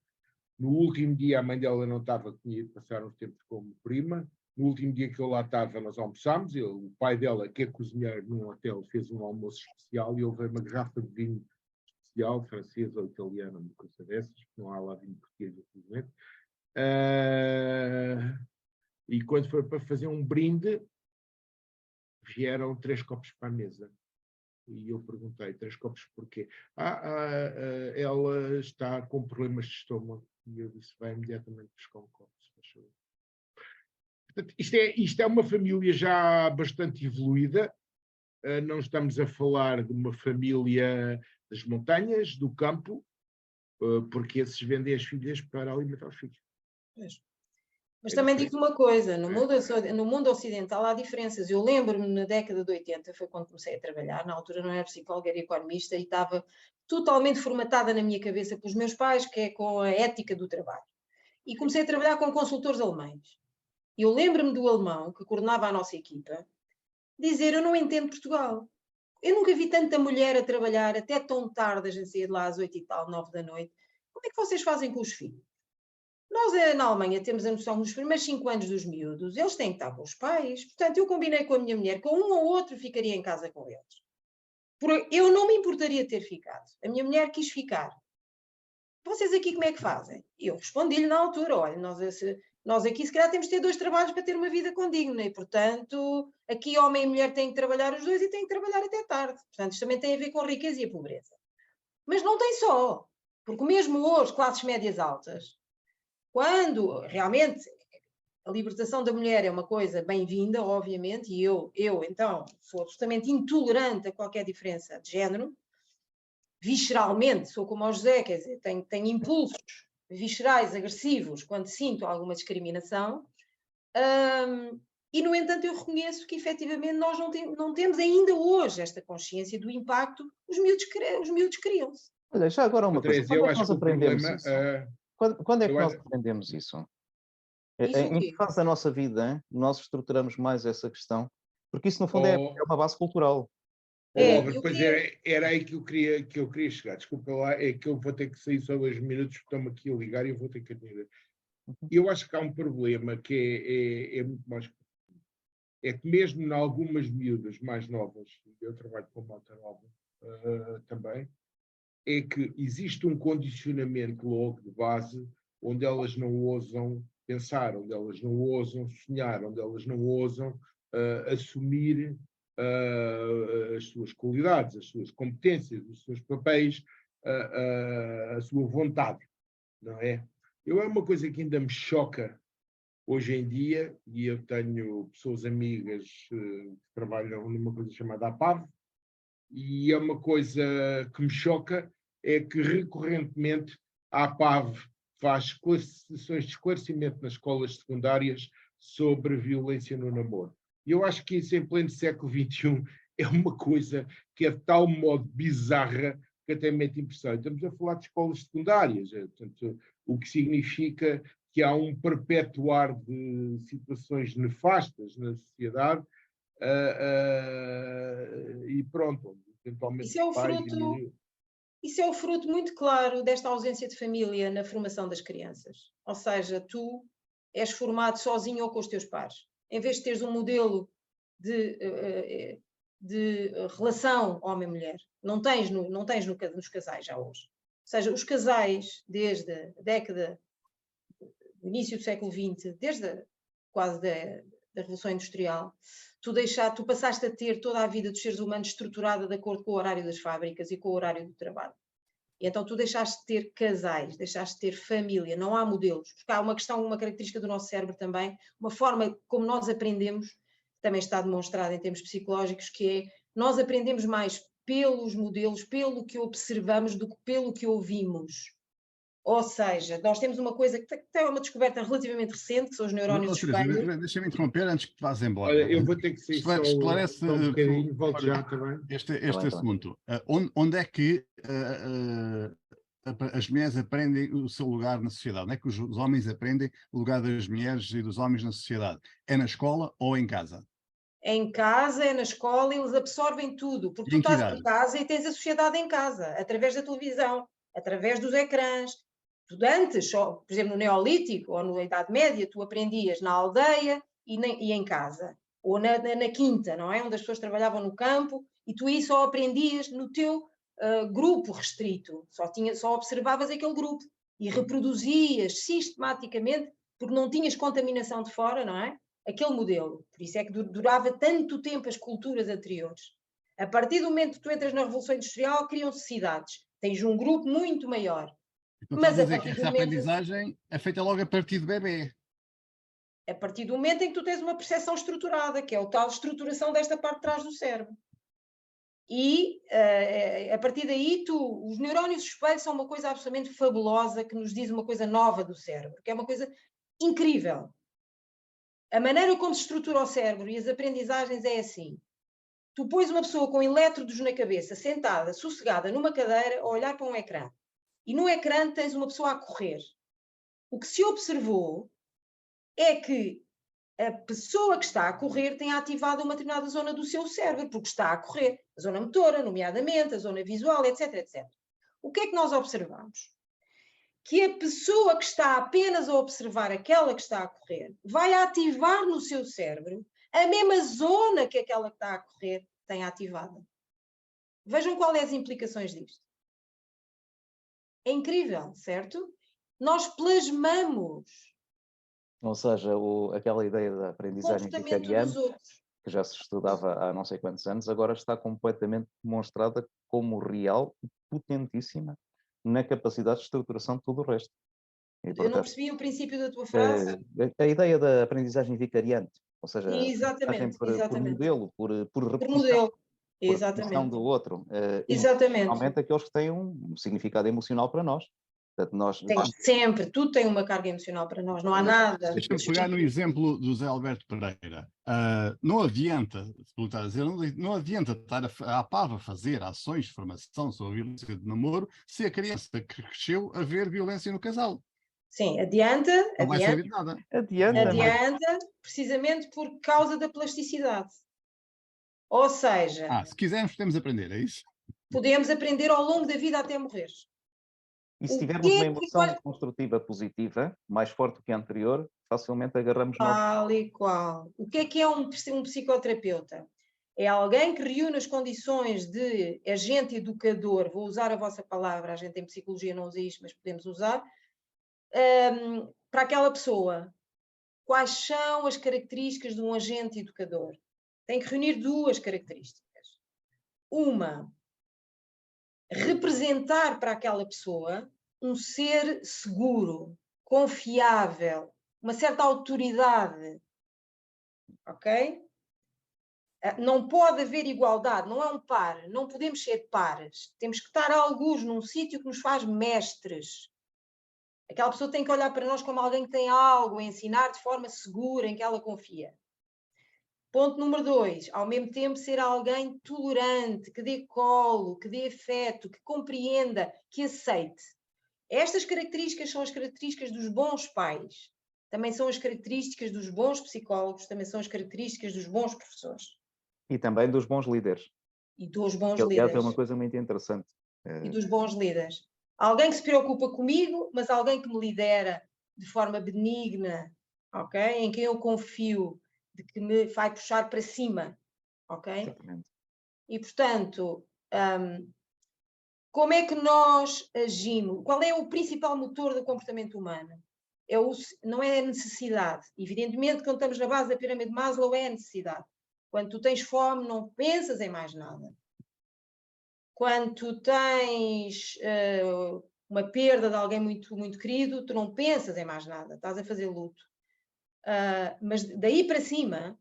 No último dia, a mãe dela não estava, tinha ido passar uns tempos como prima. No último dia que eu lá estava, nós almoçámos. O pai dela, que é cozinheiro num hotel, fez um almoço especial e ele veio uma garrafa de vinho especial, francês ou italiano, uma coisa dessas, não há lá vinho português, infelizmente. E quando foi para fazer um brinde, vieram 3 copos para a mesa. E eu perguntei, 3 copos porquê? Ela está com problemas de estômago. E eu disse, vai imediatamente buscar um copo. Portanto, isto é uma família já bastante evoluída. Não estamos a falar de uma família das montanhas, do campo, porque esses vendem as filhas para alimentar os filhos. Mas também digo uma coisa, no mundo ocidental há diferenças. Eu lembro-me na década de 80, foi quando comecei a trabalhar, na altura não era psicóloga, era economista, e estava totalmente formatada na minha cabeça pelos meus pais, que é com a ética do trabalho. E comecei a trabalhar com consultores alemães. E eu lembro-me do alemão, que coordenava a nossa equipa, dizer, eu não entendo Portugal. Eu nunca vi tanta mulher a trabalhar até tão tarde, a gente saía de lá às 8 e tal, 9 da noite. Como é que vocês fazem com os filhos? Nós, na Alemanha, temos a noção que nos primeiros 5 anos dos miúdos, eles têm que estar com os pais. Portanto, eu combinei com a minha mulher que um ou outro ficaria em casa com eles. Eu não me importaria de ter ficado. A minha mulher quis ficar. Vocês aqui como é que fazem? Eu respondi-lhe na altura, olha, nós aqui se calhar temos de ter 2 trabalhos para ter uma vida condigna e, portanto, aqui homem e mulher têm que trabalhar os 2 e têm que trabalhar até tarde. Portanto, isto também tem a ver com a riqueza e a pobreza. Mas não tem só, porque mesmo hoje, classes médias altas, quando realmente a libertação da mulher é uma coisa bem-vinda, obviamente, e eu então sou absolutamente intolerante a qualquer diferença de género, visceralmente, sou como o José, quer dizer, tenho impulsos viscerais, agressivos, quando sinto alguma discriminação, e no entanto eu reconheço que efetivamente nós não temos ainda hoje esta consciência do impacto, os miúdos criam-se. Olha, já agora uma coisa, Teresa, quando é que nós aprendemos isso? Quando é que nós acho- aprendemos isso? Isso Em que fase da nossa vida nós estruturamos mais essa questão? Porque isso, no fundo, é uma base cultural. Pois era aí que eu queria chegar. Desculpa lá, é que eu vou ter que sair só 2 minutos, porque estão-me aqui a ligar e eu vou ter que atender. Eu acho que há um problema que é muito mais. É que mesmo em algumas miúdas mais novas, eu trabalho com malta nova também, é que existe um condicionamento logo de base onde elas não ousam pensar, onde elas não ousam sonhar, onde elas não ousam assumir as suas qualidades, as suas competências, os seus papéis, a sua vontade, não é? É uma coisa que ainda me choca hoje em dia, e eu tenho pessoas amigas que trabalham numa coisa chamada APAV, e é uma coisa que me choca, é que recorrentemente a APAV faz sessões de esclarecimento nas escolas secundárias sobre violência no namoro. E eu acho que isso, em pleno século XXI, é uma coisa que é de tal modo bizarra que até mete impressão. Estamos a falar de escolas secundárias, portanto, o que significa que há um perpetuar de situações nefastas na sociedade e pronto, eventualmente Isso é o fruto muito claro desta ausência de família na formação das crianças. Ou seja, tu és formado sozinho ou com os teus pares. Em vez de teres um modelo de relação homem-mulher, não tens nos casais já hoje. Ou seja, os casais, desde a década do início do século XX, desde quase da Revolução Industrial, tu passaste a ter toda a vida dos seres humanos estruturada de acordo com o horário das fábricas e com o horário do trabalho. E então tu deixaste de ter casais, deixaste de ter família, não há modelos. Porque há uma característica do nosso cérebro também, uma forma como nós aprendemos, também está demonstrado em termos psicológicos, que é, nós aprendemos mais pelos modelos, pelo que observamos, do que pelo que ouvimos. Ou seja, nós temos uma coisa que é uma descoberta relativamente recente, que são os neurónios de espelho. Deixa-me interromper antes que te vás embora. Olha, eu vou ter que sair Esclarece só um bocadinho, volto já também. Este assunto. Onde é que as mulheres aprendem o seu lugar na sociedade? Onde é que os homens aprendem o lugar das mulheres e dos homens na sociedade? É na escola ou em casa? É em casa, é na escola, eles absorvem tudo, porque tu estás em casa e tens a sociedade em casa, através da televisão, através dos ecrãs. Tu antes, por exemplo, no Neolítico ou na Idade Média, tu aprendias na aldeia e em casa, ou na quinta, não é? Onde as pessoas trabalhavam no campo, e tu aí só aprendias no teu grupo restrito, só observavas aquele grupo e reproduzias sistematicamente, porque não tinhas contaminação de fora, não é? Aquele modelo. Por isso é que durava tanto tempo as culturas anteriores. A partir do momento que tu entras na Revolução Industrial, criam-se cidades. Tens um grupo muito maior. Então, mas a dizer que essa aprendizagem é feita logo a partir de bebê. A partir do momento em que tu tens uma percepção estruturada, que é o tal estruturação desta parte de trás do cérebro. E, a partir daí, os neurónios de espelho são uma coisa absolutamente fabulosa, que nos diz uma coisa nova do cérebro, que é uma coisa incrível. A maneira como se estrutura o cérebro e as aprendizagens é assim. Tu pões uma pessoa com elétrodos na cabeça, sentada, sossegada, numa cadeira, a olhar para um ecrã. E no ecrã tens uma pessoa a correr. O que se observou é que a pessoa que está a correr tem ativado uma determinada zona do seu cérebro, porque está a correr. A zona motora, nomeadamente, a zona visual, etc, etc. O que é que nós observamos? Que a pessoa que está apenas a observar aquela que está a correr vai ativar no seu cérebro a mesma zona que aquela que está a correr tem ativada. Vejam quais são as implicações disto. É incrível, certo? Nós plasmamos. Ou seja, aquela ideia da aprendizagem vicariante, que já se estudava há não sei quantos anos, agora está completamente demonstrada como real e potentíssima na capacidade de estruturação de tudo o resto. E, portanto, eu não percebi o princípio da tua frase. A ideia da aprendizagem vicariante, ou seja, exatamente, por modelo, por repetição, modelo. Exatamente. Por repetição do outro. Exatamente. Normalmente aqueles que têm um significado emocional para nós. Portanto, sempre, tudo tem uma carga emocional para nós, não há nada. Deixa-me pegar no exemplo do Zé Alberto Pereira. Não adianta, não adianta estar a APAV a fazer ações de formação sobre a violência de namoro se a criança cresceu a ver violência no casal. Sim, adianta. Não vai saber nada. Adianta, precisamente por causa da plasticidade. Ou seja, Se quisermos, podemos aprender, é isso? podemos aprender ao longo da vida até morrer. E se O tivermos que é uma que emoção olha- construtiva positiva, mais forte que a anterior, facilmente agarramos novos. Tal e qual. O que é um psicoterapeuta? É alguém que reúne as condições de agente educador, vou usar a vossa palavra, a gente em psicologia não usa isto, mas podemos usar, para aquela pessoa. Quais são as características de um agente educador? Tem que reunir duas características. Uma, representar para aquela pessoa um ser seguro, confiável, uma certa autoridade, ok? Não pode haver igualdade, não é um par, não podemos ser pares. Temos que estar alguns num sítio que nos faz mestres. Aquela pessoa tem que olhar para nós como alguém que tem algo a ensinar de forma segura, em que ela confia. Ponto número 2, ao mesmo tempo ser alguém tolerante, que dê colo, que dê afeto, que compreenda, que aceite. Estas características são as características dos bons pais, também são as características dos bons psicólogos, também são as características dos bons professores. E também dos bons líderes. E dos bons Que, aliás, líderes. é uma coisa muito interessante. E dos bons líderes. Alguém que se preocupa comigo, mas alguém que me lidera de forma benigna, ok? Em quem eu confio, de que me vai puxar para cima, ok? Exatamente. E, portanto, como é que nós agimos? Qual é o principal motor do comportamento humano? Não é a necessidade. Evidentemente, quando estamos na base da pirâmide de Maslow, é a necessidade. Quando tu tens fome, não pensas em mais nada. Quando tu tens uma perda de alguém muito, muito querido, tu não pensas em mais nada, estás a fazer luto. Mas daí para cima,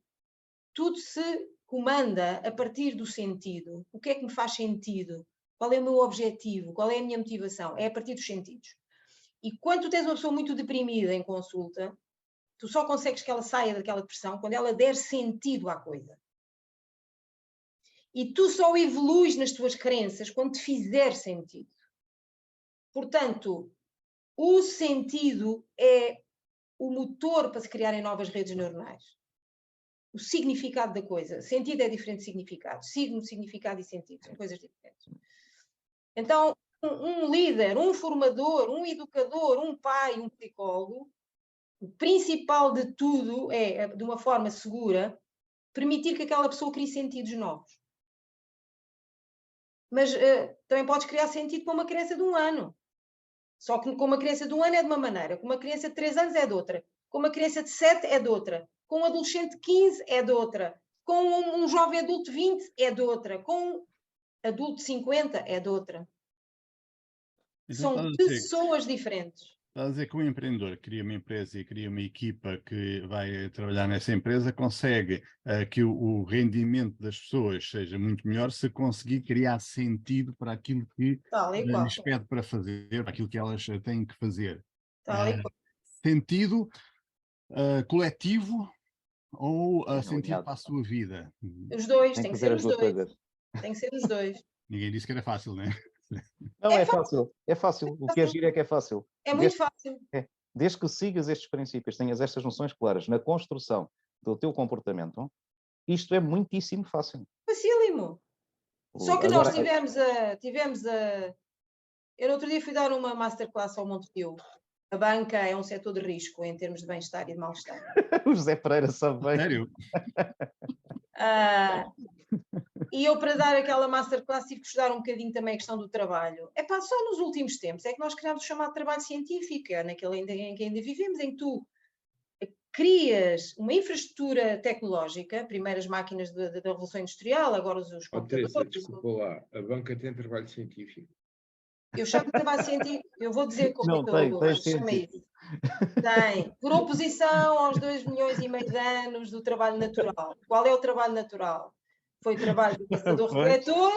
tudo se comanda a partir do sentido. O que é que me faz sentido? Qual é o meu objetivo? Qual é a minha motivação? É a partir dos sentidos. E quando tu tens uma pessoa muito deprimida em consulta, tu só consegues que ela saia daquela depressão quando ela der sentido à coisa. E tu só evoluis nas tuas crenças quando te fizer sentido. Portanto, o sentido é o motor para se criarem novas redes neuronais. O significado da coisa. Sentido é diferente de significado. Significado e sentido são coisas diferentes. Então, um líder, um formador, um educador, um pai, um psicólogo, o principal de tudo é, de uma forma segura, permitir que aquela pessoa crie sentidos novos. Mas também podes criar sentido com uma criança de 1 ano. Só que com uma criança de 1 ano é de uma maneira, com uma criança de 3 anos é de outra, com uma criança de 7 é de outra, com um adolescente de 15 é de outra, com um jovem adulto de 20 é de outra, com um adulto de 50 é de outra. Então, São pessoas diferentes. Estás a dizer que um empreendedor cria uma empresa e cria uma equipa que vai trabalhar nessa empresa, consegue que o rendimento das pessoas seja muito melhor se conseguir criar sentido para aquilo que lhes pede para fazer, para aquilo que elas têm que fazer. Sentido coletivo ou sentido para a sua vida? Os dois, tem que ser os dois. Tem que ser os dois. Ninguém disse que era fácil, não é? Não, é fácil. É fácil. O que é giro é que é fácil. É muito fácil. Desde que sigas estes princípios, tenhas estas noções claras na construção do teu comportamento, isto é muitíssimo fácil. Facílimo. Só que nós tivemos a... Eu no outro dia fui dar uma masterclass ao Montepio. A banca é um setor de risco em termos de bem-estar e de mal-estar. O José Pereira sabe bem. Sério? E eu, para dar aquela masterclass, tive que estudar um bocadinho também a questão do trabalho. Só nos últimos tempos é que nós criámos o chamado trabalho científico, naquele em que ainda vivemos, em que tu crias uma infraestrutura tecnológica, primeiro as máquinas da Revolução Industrial, agora os computadores. Teresa, desculpa lá, a banca tem trabalho científico. Eu chamo de trabalho científico, eu vou dizer como não, tem chama isso. Tem, por oposição aos 2,5 milhões de anos do trabalho natural. Qual é o trabalho natural? Foi o trabalho do caçador-recoletor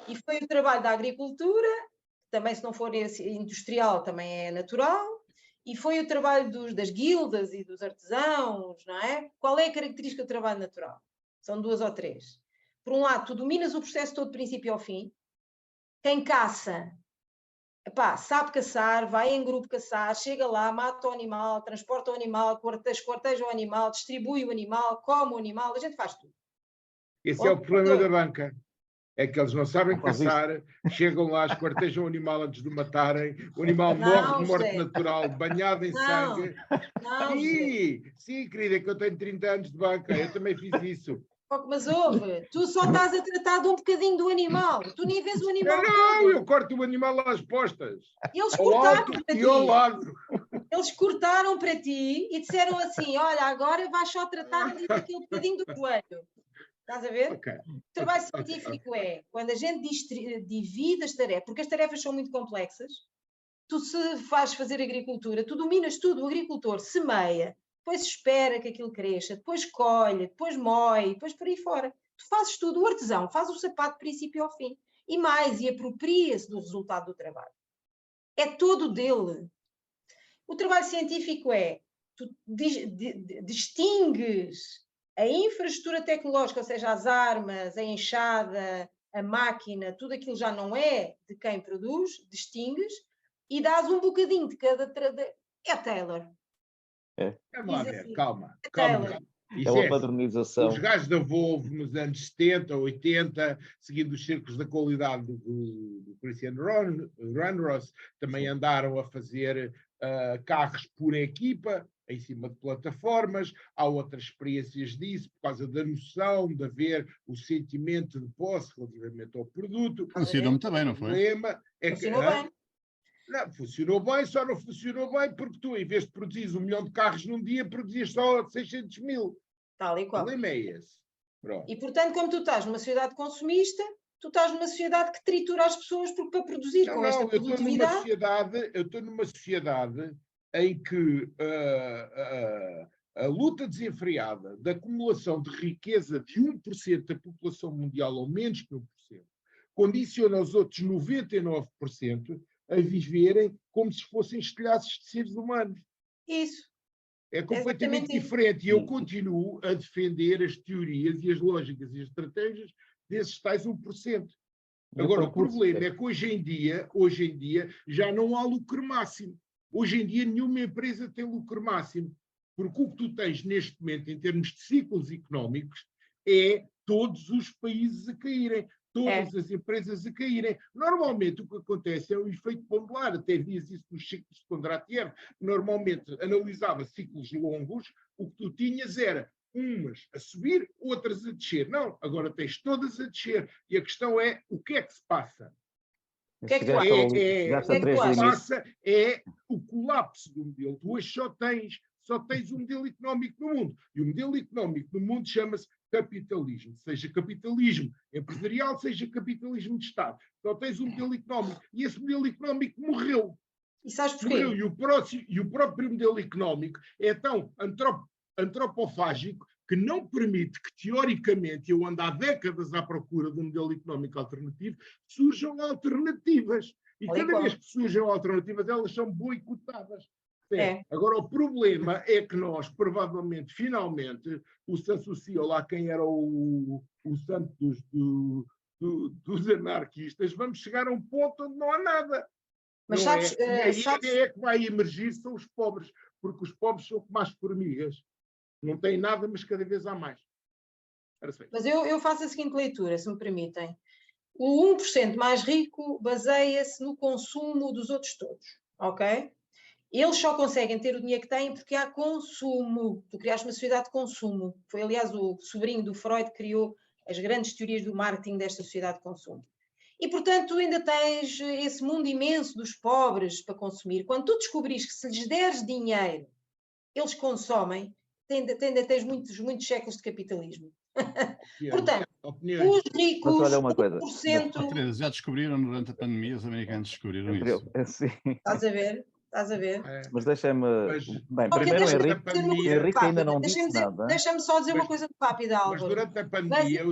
e foi o trabalho da agricultura, também se não for industrial também é natural, e foi o trabalho das guildas e dos artesãos, não é? Qual é a característica do trabalho natural? São 2 ou 3. Por um lado, tu dominas o processo todo de princípio ao fim. Quem caça, sabe caçar, vai em grupo caçar, chega lá, mata o animal, transporta o animal, esquarteja o animal, distribui o animal, come o animal, a gente faz tudo. Esse é o problema doutor. da banca. É que eles não sabem Não faz isso. caçar, chegam lá, esquartejam o animal antes de o matarem, o animal Não, morre de morte José. natural, banhado em Não, sangue. não, José. Sim, querida, que eu tenho 30 anos de banca, eu também fiz isso. Mas ouve, tu só estás a tratar de um bocadinho do animal. Tu nem vês o animal Não, todo. eu corto o animal às postas, Eles ao cortaram alto para e ao ti. lado. Eles cortaram para ti e disseram assim, olha, agora vais só tratar ali daquele bocadinho do joelho. Estás a ver? Ok. O trabalho científico é, quando a gente divide as tarefas, porque as tarefas são muito complexas, tu se vais fazer agricultura, tu dominas tudo, o agricultor semeia, depois espera que aquilo cresça, depois colhe, depois moe, depois por aí fora. Tu fazes tudo, o artesão faz o sapato de princípio ao fim. E mais, e apropria-se do resultado do trabalho. É todo dele. O trabalho científico é, tu distingues a infraestrutura tecnológica, ou seja, as armas, a enxada, a máquina, tudo aquilo já não é de quem produz, distingues, e dás um bocadinho de cada... É Taylor. Vamos lá Diz ver, assim, calma. Taylor. É Isso uma assim. padronização. Os gajos da Volvo nos anos 70, 80, seguindo os círculos da qualidade do Christian Runros, também andaram a fazer carros por equipa, em cima de plataformas. Há outras experiências disso, por causa da noção de haver o sentimento de posse relativamente ao produto. Funcionou muito bem, não O foi? problema é que... Funcionou bem. Não, funcionou bem, só não funcionou bem porque tu, em vez de produzir 1 milhão de carros num dia, produzias só 600 mil. Tal e O qual. problema é esse. Pronto. E, portanto, como tu estás numa sociedade consumista, tu estás numa sociedade que tritura as pessoas porque para produzir com esta Eu produtividade... estou numa sociedade em que a luta desenfreada da acumulação de riqueza de 1% da população mundial, ou menos que 1%, condiciona os outros 99% a viverem como se fossem estilhaços de seres humanos. Isso. É completamente exatamente diferente. E eu continuo a defender as teorias e as lógicas e as estratégias desses tais 1%. Agora, o problema é que hoje em dia já não há lucro máximo. Hoje em dia nenhuma empresa tem lucro máximo. Porque o que tu tens neste momento, em termos de ciclos económicos, é todos os países a caírem. Todas as empresas a caírem. Normalmente o que acontece é um efeito pombelar, até vias isso nos ciclos de Kondratiev. Normalmente analisava ciclos longos, o que tu tinhas era umas a subir, outras a descer. Não, agora tens todas a descer. E a questão é, o que é que se passa? O que é que tu passa é o colapso do modelo. Tu hoje só tens um modelo económico no mundo. E o modelo económico no mundo chama-se capitalismo. Seja capitalismo empresarial, seja capitalismo de Estado. Só tens um modelo económico. E esse modelo económico morreu. E sabes porquê? Morreu. E o próprio modelo económico é tão antropofágico que não permite que, teoricamente, eu ando há décadas à procura de um modelo económico alternativo, surjam alternativas. E cada vez que surgem alternativas, elas são boicotadas. Agora, o problema é que nós, provavelmente, finalmente, o Sanssouci, lá quem era o santo dos anarquistas, vamos chegar a um ponto onde não há nada. Mas não sabes, é? E aí é que vai emergir são os pobres, porque os pobres são como as formigas. Não têm nada, mas cada vez há mais. Mas eu faço a seguinte leitura, se me permitem. O 1% mais rico baseia-se no consumo dos outros todos, ok? Eles só conseguem ter o dinheiro que têm porque há consumo. Tu criaste uma sociedade de consumo. Foi, aliás, o sobrinho do Freud que criou as grandes teorias do marketing desta sociedade de consumo. E, portanto, tu ainda tens esse mundo imenso dos pobres para consumir. Quando tu descobris que se lhes deres dinheiro, eles consomem, ainda tens muitos séculos de capitalismo. Portanto, os ricos, olha uma coisa. 1%... Já descobriram durante a pandemia, os americanos descobriram isso. Estás a ver? Estás a ver? Mas deixa-me... Bem, okay, primeiro o Henrique ainda não disse nada. Deixa-me só dizer uma coisa rápida, Álvaro. Mas durante a pandemia,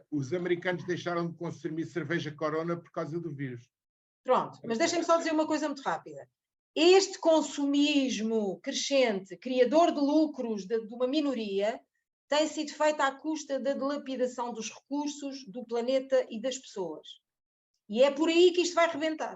os americanos deixaram de consumir cerveja Corona por causa do vírus. Pronto, mas deixa-me só dizer uma coisa muito rápida. Este consumismo crescente, criador de lucros de uma minoria, tem sido feito à custa da dilapidação dos recursos do planeta e das pessoas. E é por aí que isto vai rebentar.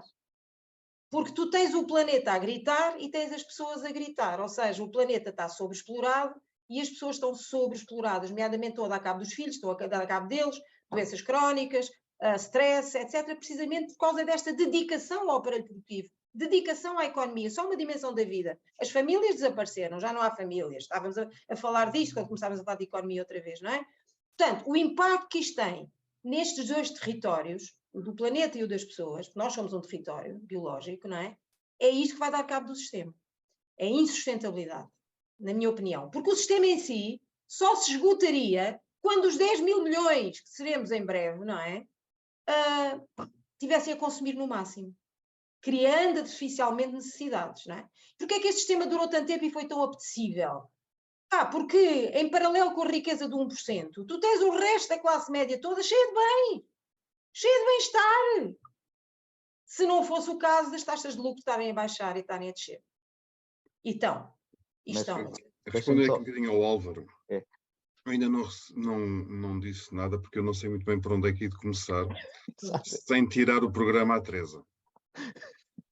Porque tu tens o planeta a gritar e tens as pessoas a gritar. Ou seja, o planeta está sobreexplorado e as pessoas estão sobreexploradas, nomeadamente estão a dar cabo dos filhos, estão a dar cabo deles, doenças crónicas, stress, etc., precisamente por causa desta dedicação ao aparelho produtivo, dedicação à economia, só uma dimensão da vida. As famílias desapareceram, já não há famílias. Estávamos a falar disto quando começávamos a falar de economia outra vez, não é? Portanto, o impacto que isto tem nestes dois territórios, o do planeta e o das pessoas, porque nós somos um território biológico, não é? É isto que vai dar cabo do sistema. É a insustentabilidade, na minha opinião. Porque o sistema em si só se esgotaria quando os 10 mil milhões, que seremos em breve, não é? Tivessem a consumir no máximo, criando artificialmente necessidades, não é? Porquê é que este sistema durou tanto tempo e foi tão apetecível? Porque em paralelo com a riqueza de 1%, tu tens o resto da classe média toda cheia de bem, cheia de bem-estar. Se não fosse o caso das taxas de lucro estarem a baixar e estarem a descer. Então, estão. Respondendo aqui um bocadinho ao Álvaro, eu ainda não disse nada porque eu não sei muito bem por onde é que ia de começar, sem tirar o programa à Teresa.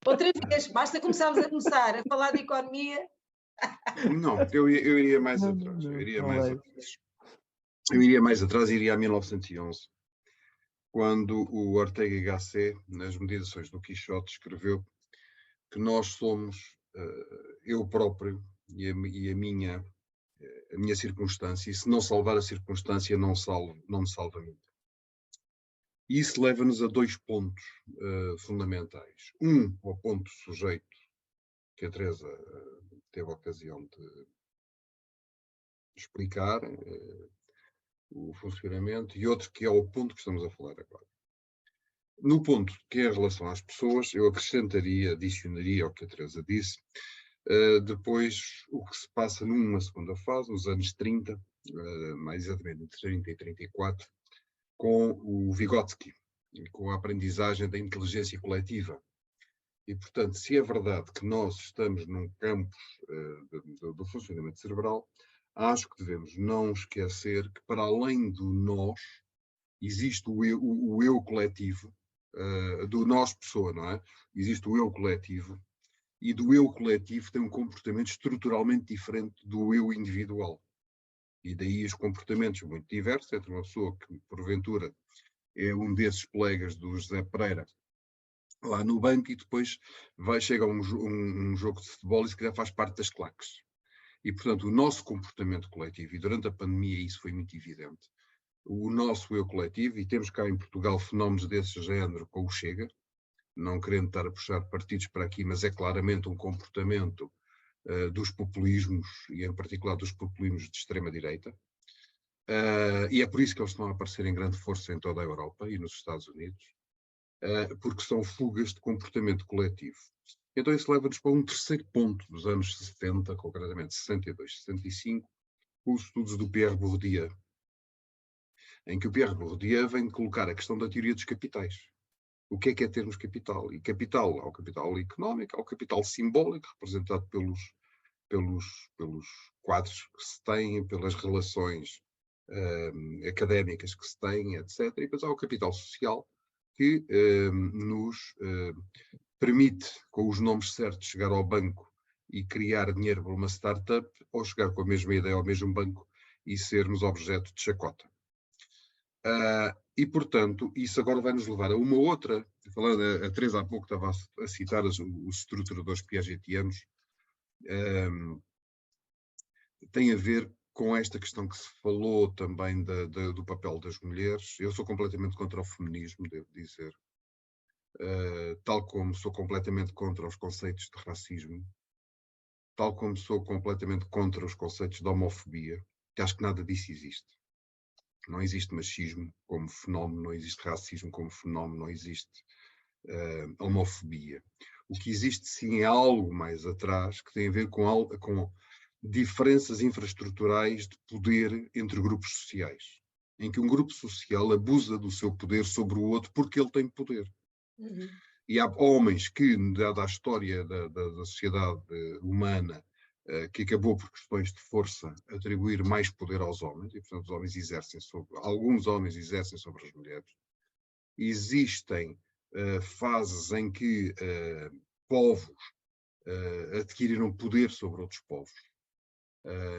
Outra vez, basta começarmos a falar de economia. Não, eu iria mais atrás. Eu iria mais atrás, iria a 1911, quando o Ortega y Gasset, nas Meditações do Quixote, escreveu que nós somos eu próprio e a minha circunstância, e se não salvar a circunstância, não me salva a mim. Isso leva-nos a dois pontos fundamentais. Ao ponto sujeito, que a Teresa teve a ocasião de explicar o funcionamento, e outro que é o ponto que estamos a falar agora. No ponto que é em relação às pessoas, eu adicionaria ao que a Teresa disse, depois o que se passa numa segunda fase, nos anos 30, mais exatamente entre 30 e 34, com o Vygotsky, com a aprendizagem da inteligência coletiva. E, portanto, se é verdade que nós estamos num campo do funcionamento cerebral, acho que devemos não esquecer que, para além do nós, existe o eu coletivo, do nós pessoa, não é? Existe o eu coletivo, e do eu coletivo tem um comportamento estruturalmente diferente do eu individual. E daí os comportamentos muito diversos entre uma pessoa que, porventura, é um desses colegas do José Pereira, lá no banco, e depois chega a um jogo de futebol e se calhar faz parte das claques. E, portanto, o nosso comportamento coletivo, e durante a pandemia isso foi muito evidente, o nosso eu coletivo, e temos cá em Portugal fenómenos desse género com o Chega, não querendo estar a puxar partidos para aqui, mas é claramente um comportamento dos populismos, e em particular dos populismos de extrema-direita, e é por isso que eles estão a aparecer em grande força em toda a Europa e nos Estados Unidos, porque são fugas de comportamento coletivo. Então isso leva-nos para um terceiro ponto dos anos 60, concretamente 62, 65, os estudos do Pierre Bourdieu, em que o Pierre Bourdieu vem colocar a questão da teoria dos capitais. O que é termos capital? E capital, há o capital económico, há o capital simbólico, representado pelos quadros que se têm, pelas relações académicas que se têm, etc. E depois há o capital social, que nos permite, com os nomes certos, chegar ao banco e criar dinheiro para uma startup, ou chegar com a mesma ideia ao mesmo banco e sermos objeto de chacota. E, portanto, isso agora vai nos levar a uma outra, falando, a Teresa há pouco estava a citar os estruturadores piagetianos, tem a ver com esta questão que se falou também do papel das mulheres. Eu sou completamente contra o feminismo, devo dizer, tal como sou completamente contra os conceitos de racismo, tal como sou completamente contra os conceitos de homofobia, que acho que nada disso existe. Não existe machismo como fenómeno, não existe racismo como fenómeno, não existe homofobia. O que existe sim é algo mais atrás, que tem a ver com diferenças infraestruturais de poder entre grupos sociais, em que um grupo social abusa do seu poder sobre o outro porque ele tem poder. Uhum. E há homens que, dada a história da sociedade humana, que acabou por questões de força atribuir mais poder aos homens, e portanto alguns homens exercem sobre as mulheres. Existem fases em que povos adquiriram poder sobre outros povos.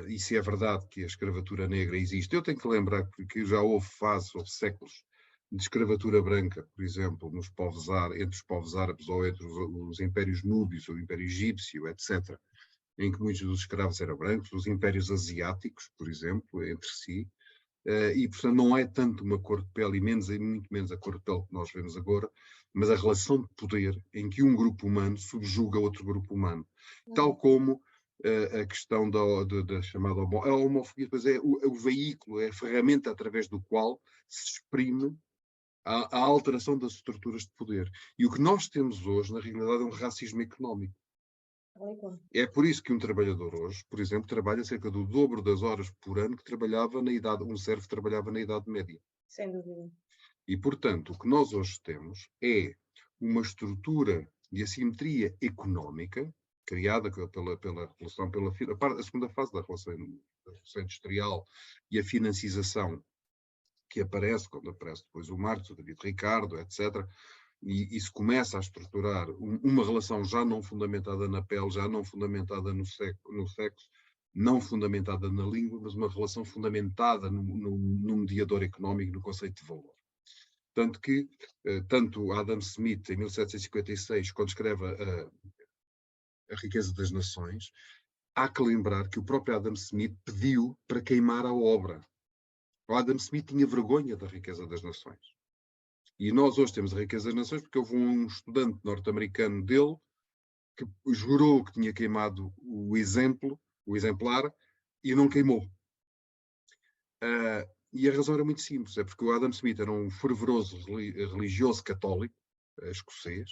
E se é verdade que a escravatura negra existe, eu tenho que lembrar que já houve fases, houve séculos de escravatura branca, por exemplo, entre os povos árabes ou entre os impérios núbios, o império egípcio, etc., em que muitos dos escravos eram brancos, os impérios asiáticos, por exemplo, entre si, e portanto não é tanto uma cor de pele e muito menos a cor de pele que nós vemos agora, mas a relação de poder em que um grupo humano subjuga outro grupo humano, tal como a questão da chamada a homofobia, pois é o veículo, é a ferramenta através do qual se exprime a alteração das estruturas de poder. E o que nós temos hoje, na realidade, é um racismo económico. É por isso que um trabalhador hoje, por exemplo, trabalha cerca do dobro das horas por ano que trabalhava um servo trabalhava na Idade Média. Sem dúvida. E, portanto, o que nós hoje temos é uma estrutura de assimetria económica criada pela relação, a segunda fase da Revolução Industrial e a financiação que aparece, quando aparece depois o Marx, o David Ricardo, etc., e se começa a estruturar uma relação já não fundamentada na pele, já não fundamentada no sexo, não fundamentada na língua, mas uma relação fundamentada no mediador económico, no conceito de valor. Tanto que, tanto Adam Smith, em 1756, quando escreve a Riqueza das Nações, há que lembrar que o próprio Adam Smith pediu para queimar a obra. O Adam Smith tinha vergonha da Riqueza das Nações. E nós hoje temos a Riqueza das Nações porque houve um estudante norte-americano dele que jurou que tinha queimado o exemplar, e não queimou. E a razão era muito simples, é porque o Adam Smith era um fervoroso religioso católico, escocês,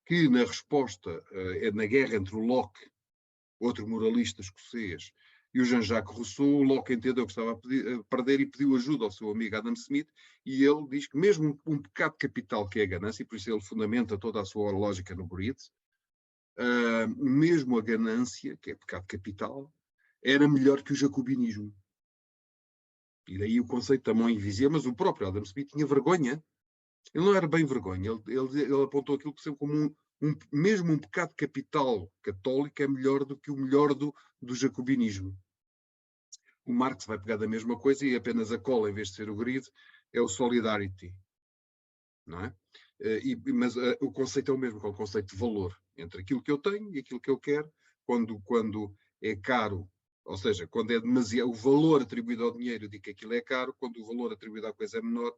que na resposta, na guerra entre o Locke, outro moralista escocês, e o Jean-Jacques Rousseau, o Locke entendeu que estava a perder e pediu ajuda ao seu amigo Adam Smith, e ele diz que mesmo um pecado capital que é a ganância, e por isso ele fundamenta toda a sua lógica no Breed, mesmo a ganância, que é pecado capital, era melhor que o jacobinismo. E daí o conceito da mão invisível, mas o próprio Adam Smith tinha vergonha. Ele não era bem vergonha, ele apontou aquilo que sempre como mesmo um pecado capital católico é melhor do que o melhor do jacobinismo. O Marx vai pegar da mesma coisa e apenas a cola, em vez de ser o grid, é o solidarity. Não é? Mas o conceito é o mesmo, que é o conceito de valor, entre aquilo que eu tenho e aquilo que eu quero, quando é caro, ou seja, quando é demasiado, o valor atribuído ao dinheiro, eu digo que aquilo é caro, quando o valor atribuído à coisa é menor,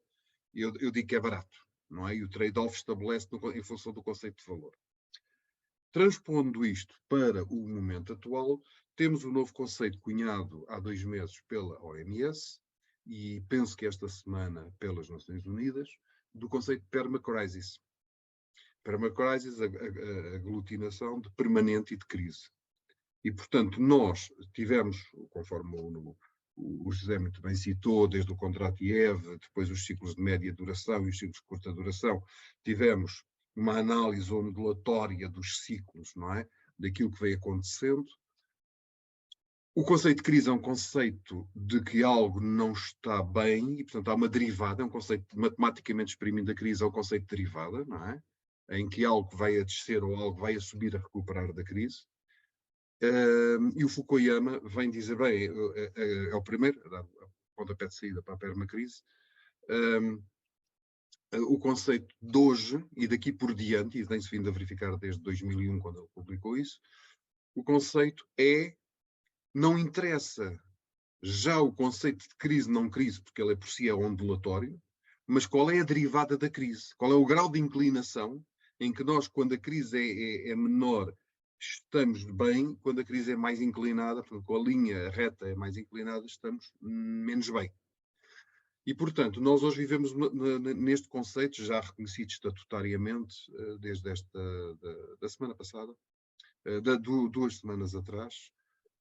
eu digo que é barato, não é? E o trade-off estabelece em função do conceito de valor. Transpondo isto para o momento atual, temos um novo conceito cunhado há 2 meses pela OMS e penso que esta semana pelas Nações Unidas, do conceito de permacrisis. Permacrisis, a aglutinação de permanente e de crise. E, portanto, nós tivemos, conforme o José muito bem citou, desde o contrato IEV, depois os ciclos de média duração e os ciclos de curta duração, tivemos uma análise ondulatória dos ciclos, não é? Daquilo que veio acontecendo. O conceito de crise é um conceito de que algo não está bem e, portanto, há uma derivada, é um conceito matematicamente exprimindo a crise, é o conceito de derivada, não é? Em que algo vai a descer ou algo vai a subir a recuperar da crise. E o Fukuyama vem dizer, bem, é o primeiro a dar a pontapé de saída para a permacrise. O conceito de hoje, e daqui por diante, e tem-se vindo a verificar desde 2001, quando ele publicou isso, o conceito é, não interessa já o conceito de crise, não crise, porque ele por si é ondulatório, mas qual é a derivada da crise? Qual é o grau de inclinação em que nós, quando a crise é menor, estamos bem, quando a crise é mais inclinada, portanto, com a linha reta é mais inclinada, estamos menos bem. E, portanto, nós hoje vivemos neste conceito, já reconhecido estatutariamente, desde da semana passada, 2 semanas atrás.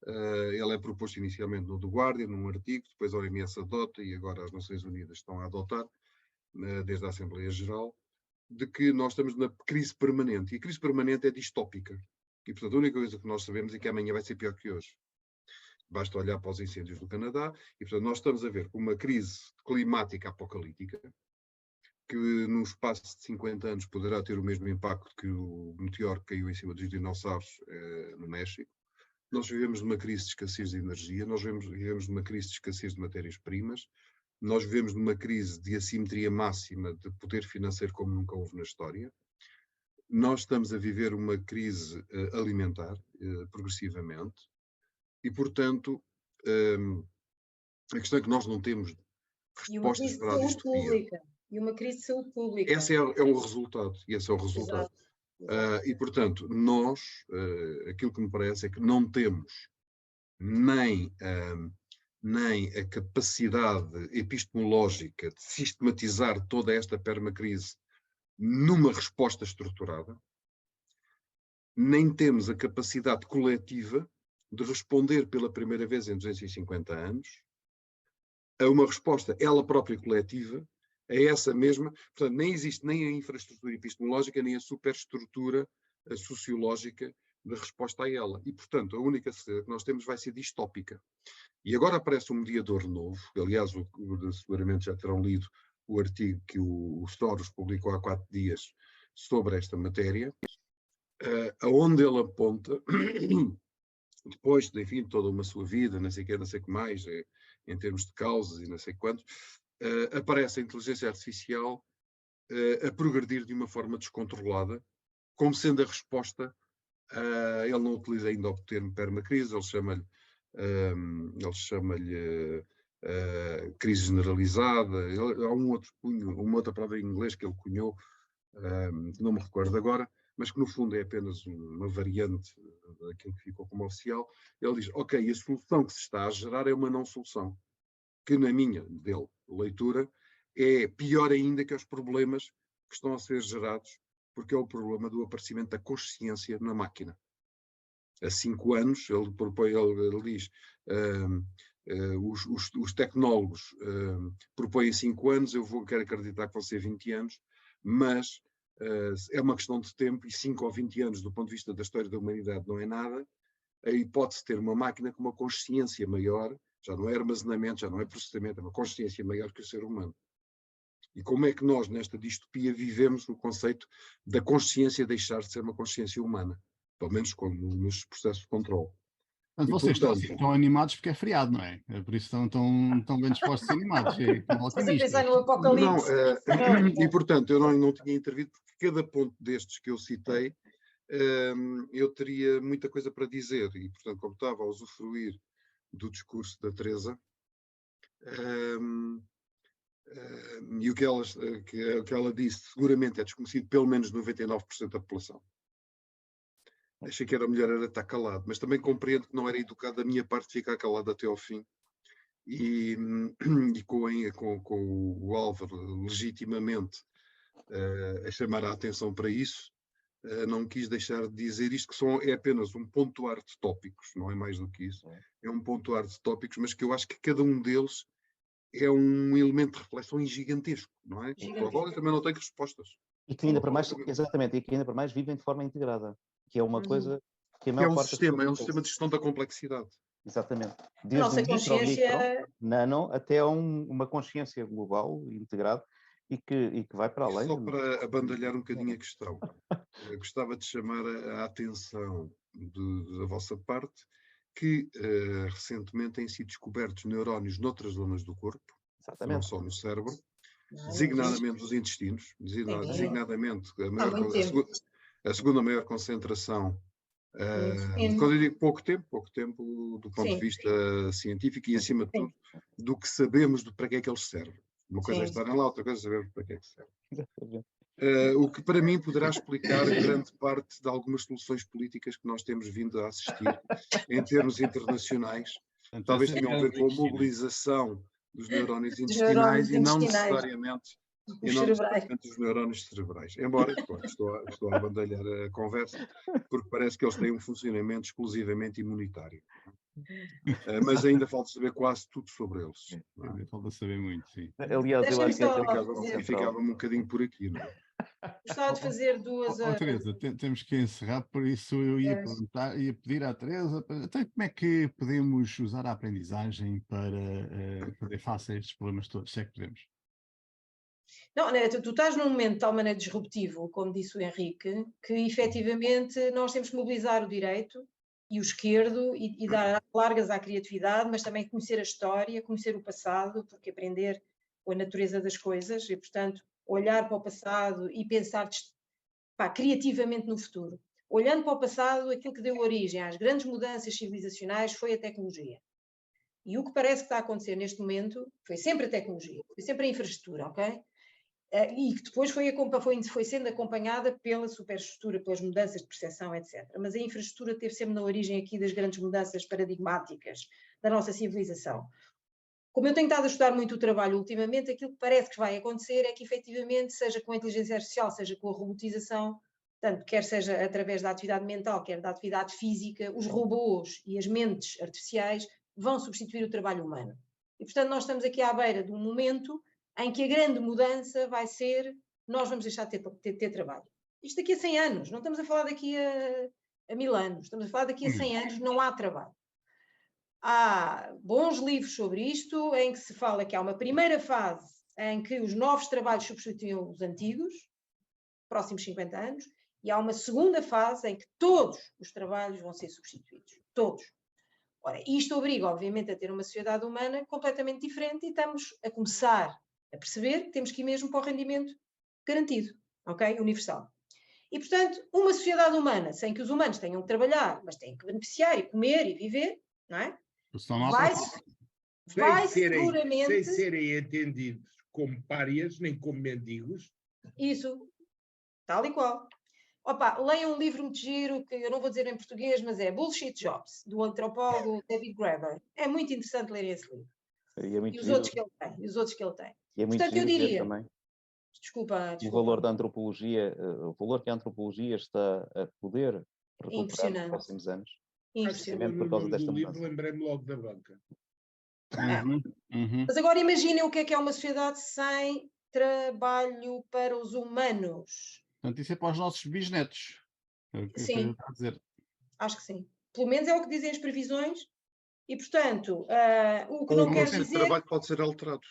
Ele é proposto inicialmente no The Guardian, num artigo, depois a OMS adota e agora as Nações Unidas estão a adotar, desde a Assembleia Geral, de que nós estamos na crise permanente. E a crise permanente é distópica. E, portanto, a única coisa que nós sabemos é que amanhã vai ser pior que hoje. Basta olhar para os incêndios do Canadá e, portanto, nós estamos a ver uma crise climática apocalíptica que, num espaço de 50 anos, poderá ter o mesmo impacto que o meteoro que caiu em cima dos dinossauros no México. nós vivemos numa crise de escassez de energia, nós vivemos numa crise de escassez de matérias-primas, nós vivemos numa crise de assimetria máxima de poder financeiro como nunca houve na história. Nós estamos a viver uma crise alimentar progressivamente e, portanto, a questão é que nós não temos respostas para a distopia. E uma crise de saúde pública. Esse é o resultado. E esse é o resultado. Exato. E, portanto, nós, aquilo que me parece é que não temos nem a capacidade epistemológica de sistematizar toda esta permacrise numa resposta estruturada, nem temos a capacidade coletiva de responder pela primeira vez em 250 anos a uma resposta, ela própria coletiva, a essa mesma. Portanto, nem existe nem a infraestrutura epistemológica, nem a superestrutura sociológica de resposta a ela. E, portanto, a única certeza que nós temos vai ser distópica. E agora aparece um mediador novo, aliás, seguramente já terão lido o artigo que o Soros publicou há 4 dias sobre esta matéria, aonde ele aponta, depois de, enfim, toda uma sua vida, não sei o que, não sei o que mais, em termos de causas e não sei quantos, aparece a inteligência artificial a progredir de uma forma descontrolada, como sendo a resposta. Ele não utiliza ainda o termo permacrise, ele chama-lhe crise generalizada. Há uma outra palavra em inglês que ele cunhou, que não me recordo agora, mas que no fundo é apenas uma variante daquilo que ficou como oficial. Ele diz, ok, a solução que se está a gerar é uma não solução, que na minha leitura é pior ainda que os problemas que estão a ser gerados, porque é o problema do aparecimento da consciência na máquina. Há 5 anos, ele diz, os tecnólogos propõem 5 anos, quero acreditar que vão ser 20 anos, mas é uma questão de tempo, e 5 ou 20 anos, do ponto de vista da história da humanidade, não é nada. A hipótese de ter uma máquina com uma consciência maior, já não é armazenamento, já não é processamento, é uma consciência maior que o ser humano. E como é que nós, nesta distopia, vivemos no conceito da consciência deixar de ser uma consciência humana? Pelo menos nos processos de controle. Portanto, vocês estão animados porque é feriado, não é? Por isso estão bem dispostos a ser animados. Estás a pensar no apocalipse. E, portanto, eu não tinha intervido, porque cada ponto destes que eu citei, eu teria muita coisa para dizer. E, portanto, como estava a usufruir do discurso da Teresa, e o que ela disse seguramente é desconhecido pelo menos 99% da população. Achei que era melhor estar calado, mas também compreendo que não era educado da minha parte ficar calado até ao fim. E com o Álvaro legitimamente a chamar a atenção para isso, não quis deixar de dizer isto, que é apenas um pontuar de tópicos, não é mais do que isso. É um pontuar de tópicos, mas que eu acho que cada um deles é um elemento de reflexão gigantesco, não é? Agora também não tenho respostas. E que ainda para mais, exatamente, e que ainda para mais vivem de forma integrada, que é uma coisa que a maior parte... É um sistema de gestão da complexidade. Exatamente. Desde o micro, nano, até uma consciência global, integrada, e que vai para além. Só para abandalhar um bocadinho a questão, gostava de chamar a atenção da vossa parte que recentemente têm sido descobertos neurónios noutras zonas do corpo, exatamente, não só no cérebro, designadamente os intestinos, designadamente a segunda maior concentração. Quando eu digo pouco tempo do ponto de vista científico e, acima de tudo, do que sabemos para que é que eles servem. Uma coisa é estarem lá, outra coisa é saber para que é que servem. O que para mim poderá explicar grande parte de algumas soluções políticas que nós temos vindo a assistir em termos internacionais. Talvez tenham a ver com a mobilização dos neurónios intestinais e não necessariamente os neurónios cerebrais. Embora, estou a abandalhar a conversa, porque parece que eles têm um funcionamento exclusivamente imunitário. Mas ainda falta saber quase tudo sobre eles. Ainda falta saber muito, sim. Aliás, eu acho que ficava-me um bocadinho por aqui, não é? Gostava de fazer duas... Teresa, temos que encerrar, por isso eu ia pedir à Teresa, então, como é que podemos usar a aprendizagem para fazer face a estes problemas todos, se é que podemos? Não, tu estás num momento de tal maneira disruptivo, como disse o Henrique, que efetivamente nós temos que mobilizar o direito e o esquerdo e dar largas à criatividade, mas também conhecer a história, conhecer o passado, porque aprender com a natureza das coisas e, portanto, olhar para o passado e pensar criativamente no futuro. Olhando para o passado, aquilo que deu origem às grandes mudanças civilizacionais foi a tecnologia. E o que parece que está a acontecer neste momento foi sempre a tecnologia, foi sempre a infraestrutura, ok? E que depois foi sendo acompanhada pela superestrutura, pelas mudanças de percepção, etc. Mas a infraestrutura teve sempre na origem aqui das grandes mudanças paradigmáticas da nossa civilização. Como eu tenho estado a estudar muito o trabalho ultimamente, aquilo que parece que vai acontecer é que, efetivamente, seja com a inteligência artificial, seja com a robotização, portanto, quer seja através da atividade mental, quer da atividade física, os robôs e as mentes artificiais vão substituir o trabalho humano. E, portanto, nós estamos aqui à beira de um momento em que a grande mudança vai ser nós vamos deixar de ter trabalho. Isto daqui a 100 anos, não estamos a falar daqui a 1000 anos, estamos a falar daqui a 100 anos, não há trabalho. Há bons livros sobre isto, em que se fala que há uma primeira fase em que os novos trabalhos substituem os antigos, próximos 50 anos, e há uma segunda fase em que todos os trabalhos vão ser substituídos. Todos. Ora, isto obriga, obviamente, a ter uma sociedade humana completamente diferente e estamos a começar a perceber que temos que ir mesmo para o rendimento garantido, ok? Universal. E, portanto, uma sociedade humana, sem que os humanos tenham que trabalhar, mas têm que beneficiar e comer e viver, não é? Vai seguramente... Sem serem entendidos como párias, nem como mendigos. Isso, tal e qual. Opa, leiam um livro muito giro, que eu não vou dizer em português, mas é Bullshit Jobs, do antropólogo David Graeber. É muito interessante ler esse livro. E os outros que ele tem. E é muito Portanto, eu diria... também. Desculpa. O valor da antropologia, o valor que a antropologia está a poder recuperar nos próximos anos. Impressionante. Por causa desta mudança. Lembrei-me logo da banca. Mas agora imaginem o que é uma sociedade sem trabalho para os humanos. Portanto, isso é para os nossos bisnetos. Sim, acho que sim. Pelo menos é o que dizem as previsões. E, portanto, o que não quer dizer... O trabalho pode ser alterado.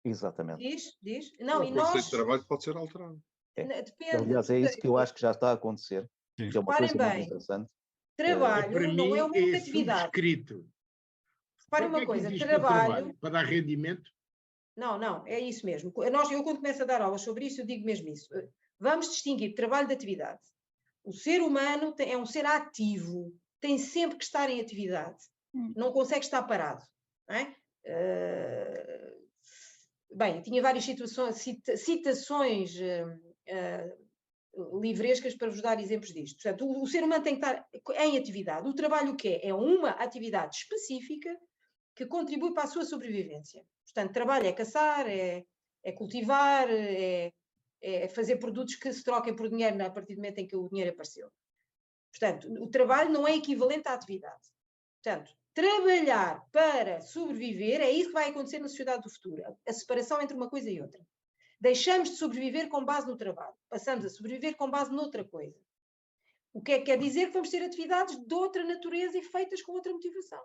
Exatamente. Diz. Não, o conceito de trabalho pode ser alterado. Depende. Aliás, é isso que eu acho que já está a acontecer. Que é uma coisa muito interessante. Trabalho não é uma única atividade. Repare uma coisa, trabalho... Para dar rendimento? Não, é isso mesmo. Eu quando começo a dar aulas sobre isso, eu digo mesmo isso. Vamos distinguir trabalho de atividade. O ser humano é um ser ativo, tem sempre que estar em atividade. Não consegue estar parado. Não é? Bem, tinha várias citações livrescas para vos dar exemplos disto. Portanto, o ser humano tem que estar em atividade. O trabalho o quê? É uma atividade específica que contribui para a sua sobrevivência. Portanto, trabalho é caçar, é cultivar, é fazer produtos que se troquem por dinheiro a partir do momento em que o dinheiro apareceu. Portanto, o trabalho não é equivalente à atividade. Portanto, trabalhar para sobreviver é isso que vai acontecer na sociedade do futuro. A separação entre uma coisa e outra. Deixamos de sobreviver com base no trabalho. Passamos a sobreviver com base noutra coisa. O que é que quer dizer? Que vamos ter atividades de outra natureza e feitas com outra motivação.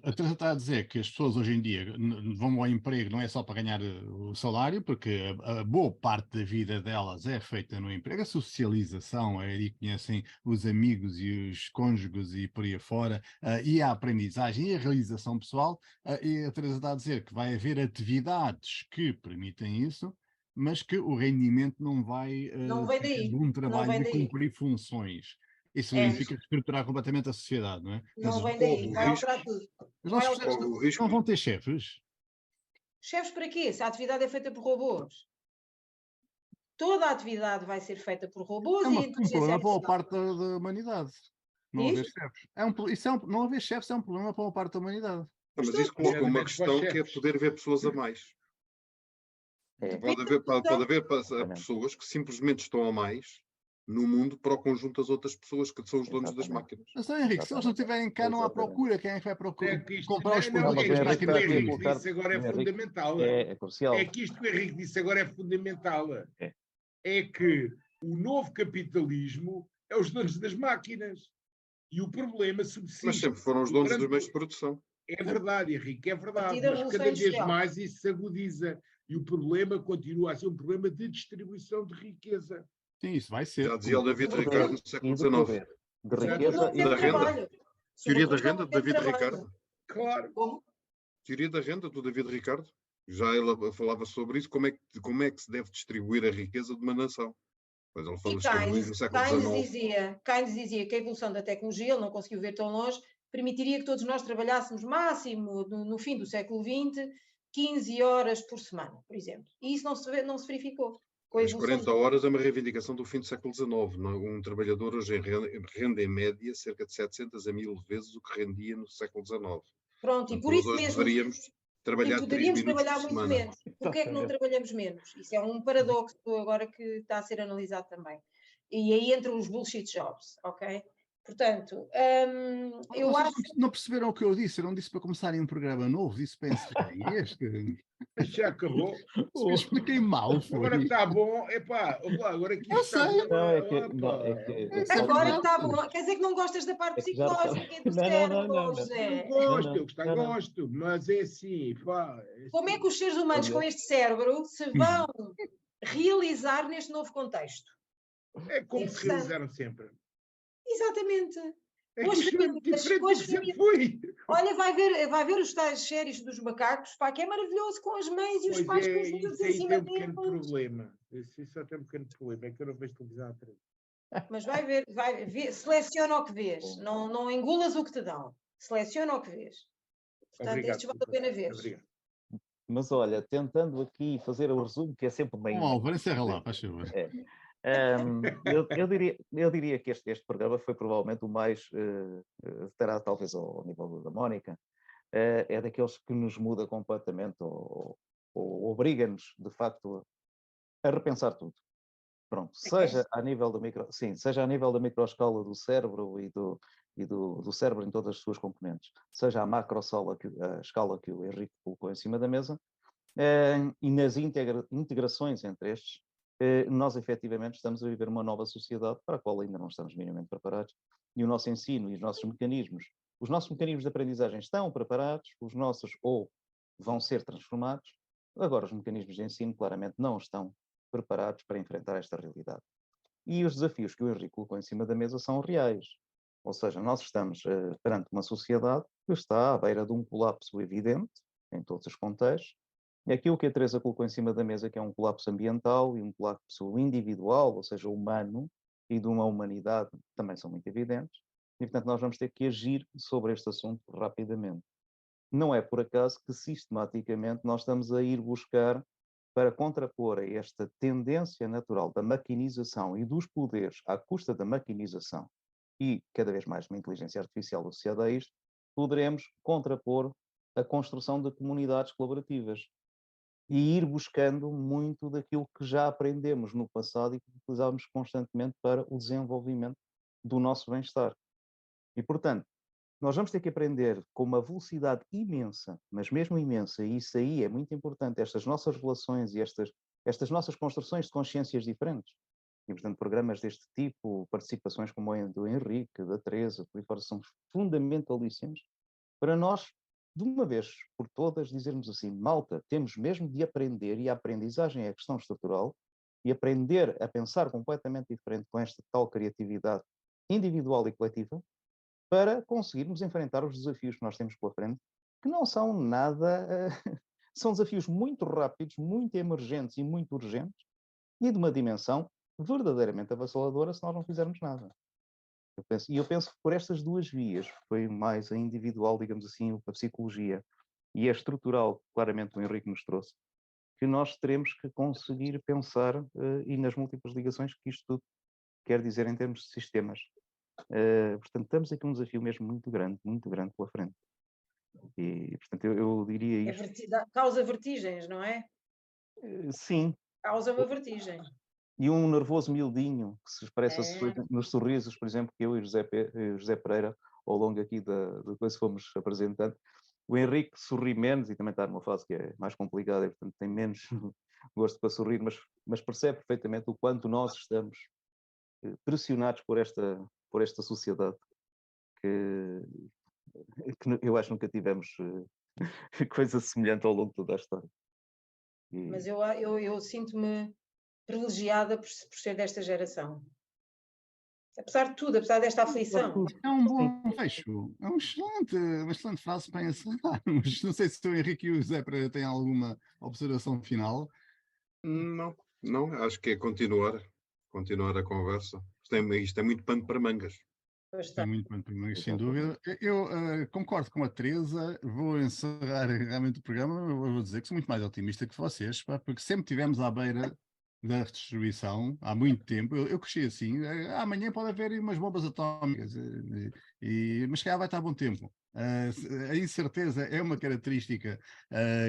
A Teresa está a dizer que as pessoas hoje em dia vão ao emprego não é só para ganhar o salário, porque a boa parte da vida delas é feita no emprego, a socialização, aí conhecem os amigos e os cônjuges e por aí afora, e a aprendizagem e a realização pessoal, e a Teresa está a dizer que vai haver atividades que permitem isso, mas que o rendimento não vai daí. de um trabalho de cumprir funções. Isso significa estruturar completamente a sociedade, não é? Não vem daí, vai alterar tudo. Os nossos chefes não vão ter chefes. Chefes para quê? Se a atividade é feita por robôs. Toda a atividade vai ser feita por robôs é um problema para uma parte da humanidade. Não haver chefes. Não haver chefes é um problema para uma parte da humanidade. Mas isso coloca uma questão que é poder ver pessoas a mais. Pode haver pessoas que simplesmente estão a mais no mundo para o conjunto das outras pessoas que são os donos das máquinas. Mas, Henrique, se eles não estiverem cá, não há procura. Quem é que vai procurar? Comprar os produtos que o Henrique disse agora é fundamental. É crucial. É que isto que o Henrique disse agora é fundamental. É que o novo capitalismo é os donos das máquinas. E o problema subsiste. Mas sempre foram os donos dos meios de produção. É verdade, Henrique, é verdade. Mas cada vez mais isso se agudiza. E o problema continua a ser um problema de distribuição de riqueza. Sim, isso vai ser. Já dizia o David Ricardo no século XIX. De riqueza e da renda. Se uma Teoria da questão renda, é ter David trabalho. Ricardo. Claro. Como? Teoria da renda, do David Ricardo. Já ele falava sobre isso, como é que se deve distribuir a riqueza de uma nação. Pois ele E escreveu no século XIX. Keynes dizia que a evolução da tecnologia, ele não conseguiu ver tão longe, permitiria que todos nós trabalhássemos máximo no fim do século XX, 15 horas por semana, por exemplo. E isso não se verificou. Com a As evolução 40 horas é uma reivindicação do fim do século XIX. Não? Um trabalhador hoje rende em média cerca de 700 a 1000 vezes o que rendia no século XIX. Pronto, e Portanto, por nós isso hoje mesmo deveríamos trabalhar 3 poderíamos minutos trabalhar por muito semana. menos. Porquê é que não trabalhamos menos? Isso é um paradoxo agora que está a ser analisado também. E aí entram os bullshit jobs, ok? Portanto, eu Vocês acho... não perceberam o que eu disse? Eu não disse para começarem um programa novo, disse para encerrar este. Já acabou. Eu expliquei mal, foi. Agora que está bom, epá, agora que Eu isto está sei. bom. Não, Agora verdade. está bom. Quer dizer que não gostas da parte É que já psicológica do não, cérebro, não. José? Eu gosto, Não, eu gostei, não. gosto, mas é assim, pá. Como é que os seres humanos com este cérebro se vão realizar neste novo contexto? É como se Interessante. realizaram sempre. Exatamente. É Com que as isto é famílias, diferente com do as que sempre famílias. foi. Olha, vai ver os tais séries dos macacos, pá, que é maravilhoso com as mães e os Pois pais é, conjuntos isso em aí cima tem um pequeno deles. problema. Isso só tem um pequeno problema, é que eu não vejo televisão à frente. Mas vai ver, seleciona o que vês. Não engulas o que te dão. Seleciona o que vês. Portanto, Obrigado. estes vale a pena ver. Obrigado. Mas olha, tentando aqui fazer o resumo, que é sempre bem. Álvaro, encerra lá, faz favor. Eu diria que este programa foi provavelmente o mais, terá talvez ao nível da Mónica, é daqueles que nos muda completamente ou obriga-nos, de facto, a repensar tudo. Pronto, seja a nível seja a nível da microescala do cérebro e do cérebro em todas as suas componentes, seja a macroescala a escala que o Henrique colocou em cima da mesa, e nas integrações entre estes, nós efetivamente estamos a viver uma nova sociedade para a qual ainda não estamos minimamente preparados, e o nosso ensino e os nossos mecanismos de aprendizagem estão preparados, os nossos ou vão ser transformados, agora os mecanismos de ensino claramente não estão preparados para enfrentar esta realidade. E os desafios que o Henrique colocou em cima da mesa são reais. Ou seja, nós estamos perante uma sociedade que está à beira de um colapso evidente, em todos os contextos. E aquilo que a Teresa colocou em cima da mesa, que é um colapso ambiental e um colapso individual, ou seja, humano, e de uma humanidade, também são muito evidentes. E, portanto, nós vamos ter que agir sobre este assunto rapidamente. Não é por acaso que, sistematicamente, nós estamos a ir buscar para contrapor a esta tendência natural da maquinização e dos poderes à custa da maquinização e cada vez mais uma inteligência artificial associada a isto, poderemos contrapor a construção de comunidades colaborativas e ir buscando muito daquilo que já aprendemos no passado e que utilizávamos constantemente para o desenvolvimento do nosso bem-estar. E, portanto, nós vamos ter que aprender com uma velocidade imensa, mas mesmo imensa, e isso aí é muito importante, estas nossas relações e estas nossas construções de consciências diferentes. E, portanto, programas deste tipo, participações como a do Henrique, da Teresa, por aí fora, são fundamentalíssimos para nós, de uma vez por todas, dizermos assim, malta, temos mesmo de aprender, e a aprendizagem é a questão estrutural, e aprender a pensar completamente diferente com esta tal criatividade individual e coletiva, para conseguirmos enfrentar os desafios que nós temos pela frente, que não são nada... são desafios muito rápidos, muito emergentes e muito urgentes, e de uma dimensão verdadeiramente avassaladora se nós não fizermos nada. Eu penso que por estas duas vias, foi mais a individual, digamos assim, a psicologia, e a estrutural, claramente o Henrique nos trouxe, que nós teremos que conseguir pensar e nas múltiplas ligações que isto tudo quer dizer em termos de sistemas. Portanto, estamos aqui um desafio mesmo muito grande pela frente. E, portanto, eu diria isto. Causa vertigens, não é? Sim. Causa uma vertigem. E um nervoso miudinho que se expressa nos sorrisos, por exemplo, que eu e José Pereira, ao longo aqui da coisa fomos apresentando. O Henrique sorri menos e também está numa fase que é mais complicada e, portanto, tem menos gosto para sorrir, mas percebe perfeitamente o quanto nós estamos pressionados por esta sociedade que eu acho que nunca tivemos coisa semelhante ao longo de toda a história. Mas eu sinto-me privilegiada por ser desta geração. Apesar de tudo, apesar desta aflição. É um bom fecho, é uma excelente frase para encerrar. Mas não sei se o Henrique e o José têm alguma observação final. Não, não, acho que é continuar a conversa. Isto é muito pano para mangas. É muito bom, mas sem dúvida. Eu concordo com a Teresa, vou encerrar realmente o programa, eu vou dizer que sou muito mais otimista que vocês, pá, porque sempre estivemos à beira da redistribuição, há muito tempo. Eu cresci assim, amanhã pode haver umas bombas atómicas, mas se calhar vai estar bom tempo. A incerteza é uma característica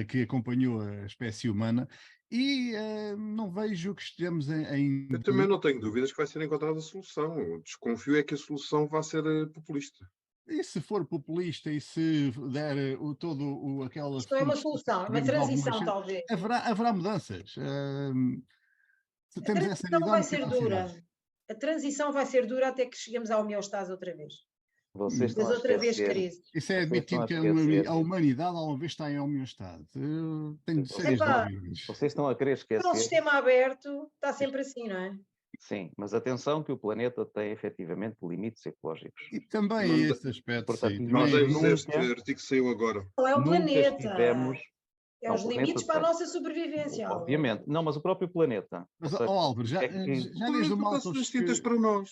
que acompanhou a espécie humana e não vejo que estejamos em Eu também não tenho dúvidas que vai ser encontrada a solução. Eu desconfio é que a solução vai ser populista. E se for populista e se der aquela... Isto não é uma solução, é uma transição, talvez. Haverá mudanças. A Temos essa transição vai enorme ser capacidade. dura. A transição vai ser dura até que cheguemos à homeostase outra vez. Vocês estão Mas a outra vez esquecer. crise. Isso é Vocês estão admitir a que esquecer. a humanidade alguma vez está em homeostase. Tenho sérias Epá, dúvidas. Vocês estão a querer Para um esquecer. sistema aberto, está sempre assim, não é? Sim, mas atenção que o planeta tem efetivamente limites ecológicos. E também Não- esse aspecto, Portanto, sim. nós Também- Temos este nunca- artigo que saiu agora. Não é o Nunca planeta. estivemos. É Não, os o limites planeta para a tem. nossa sobrevivência. Obviamente. Não, mas o próprio planeta. Mas, Ou seja, Álvaro, já é que- desde o Não Malthus está distintas que... para nós.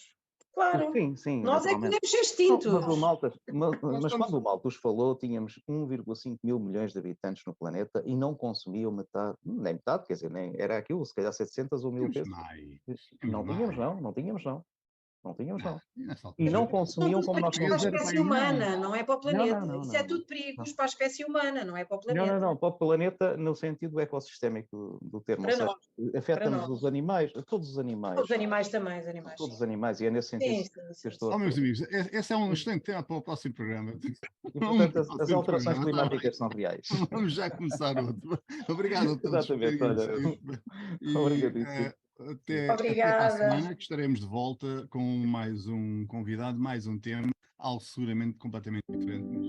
Claro. Sim, sim, Nós é que naturalmente. podemos ser Não, extintos. mas o Malthus, mas estamos- quando o Malthus falou, tínhamos 1,5 mil milhões de habitantes no planeta e não consumiam metade, nem metade, quer dizer, nem era aquilo, se calhar 700 ou 1000 Temos vezes. mais. Não tínhamos, não, não tínhamos, não. Não tínhamos, não. Nessa E altura, não consumiam como nós Para a Português era consumimos. espécie para aí, não. humana, não é para o planeta. não, Isso não, é tudo perigos para a espécie humana, não é para o planeta. Não, para o planeta no sentido ecossistémico do termo. Para Ou seja, nós, afeta-nos para nós. os animais, todos os animais. Os animais também, os animais. Todos Sim. os animais, e é nesse sentido Sim, sim, que eu sim. estou a Oh, meus falar. amigos, esse é um excelente tema para o próximo programa. E, portanto, as próximo alterações programa, tá climáticas são reais. bem? Vamos já começar outro. Obrigado a todos por Exatamente, terem olha. assistido. E, Obrigadíssimo. até para a Obrigada. semana, que estaremos de volta com mais um convidado, mais um tema, algo seguramente completamente diferente. Mas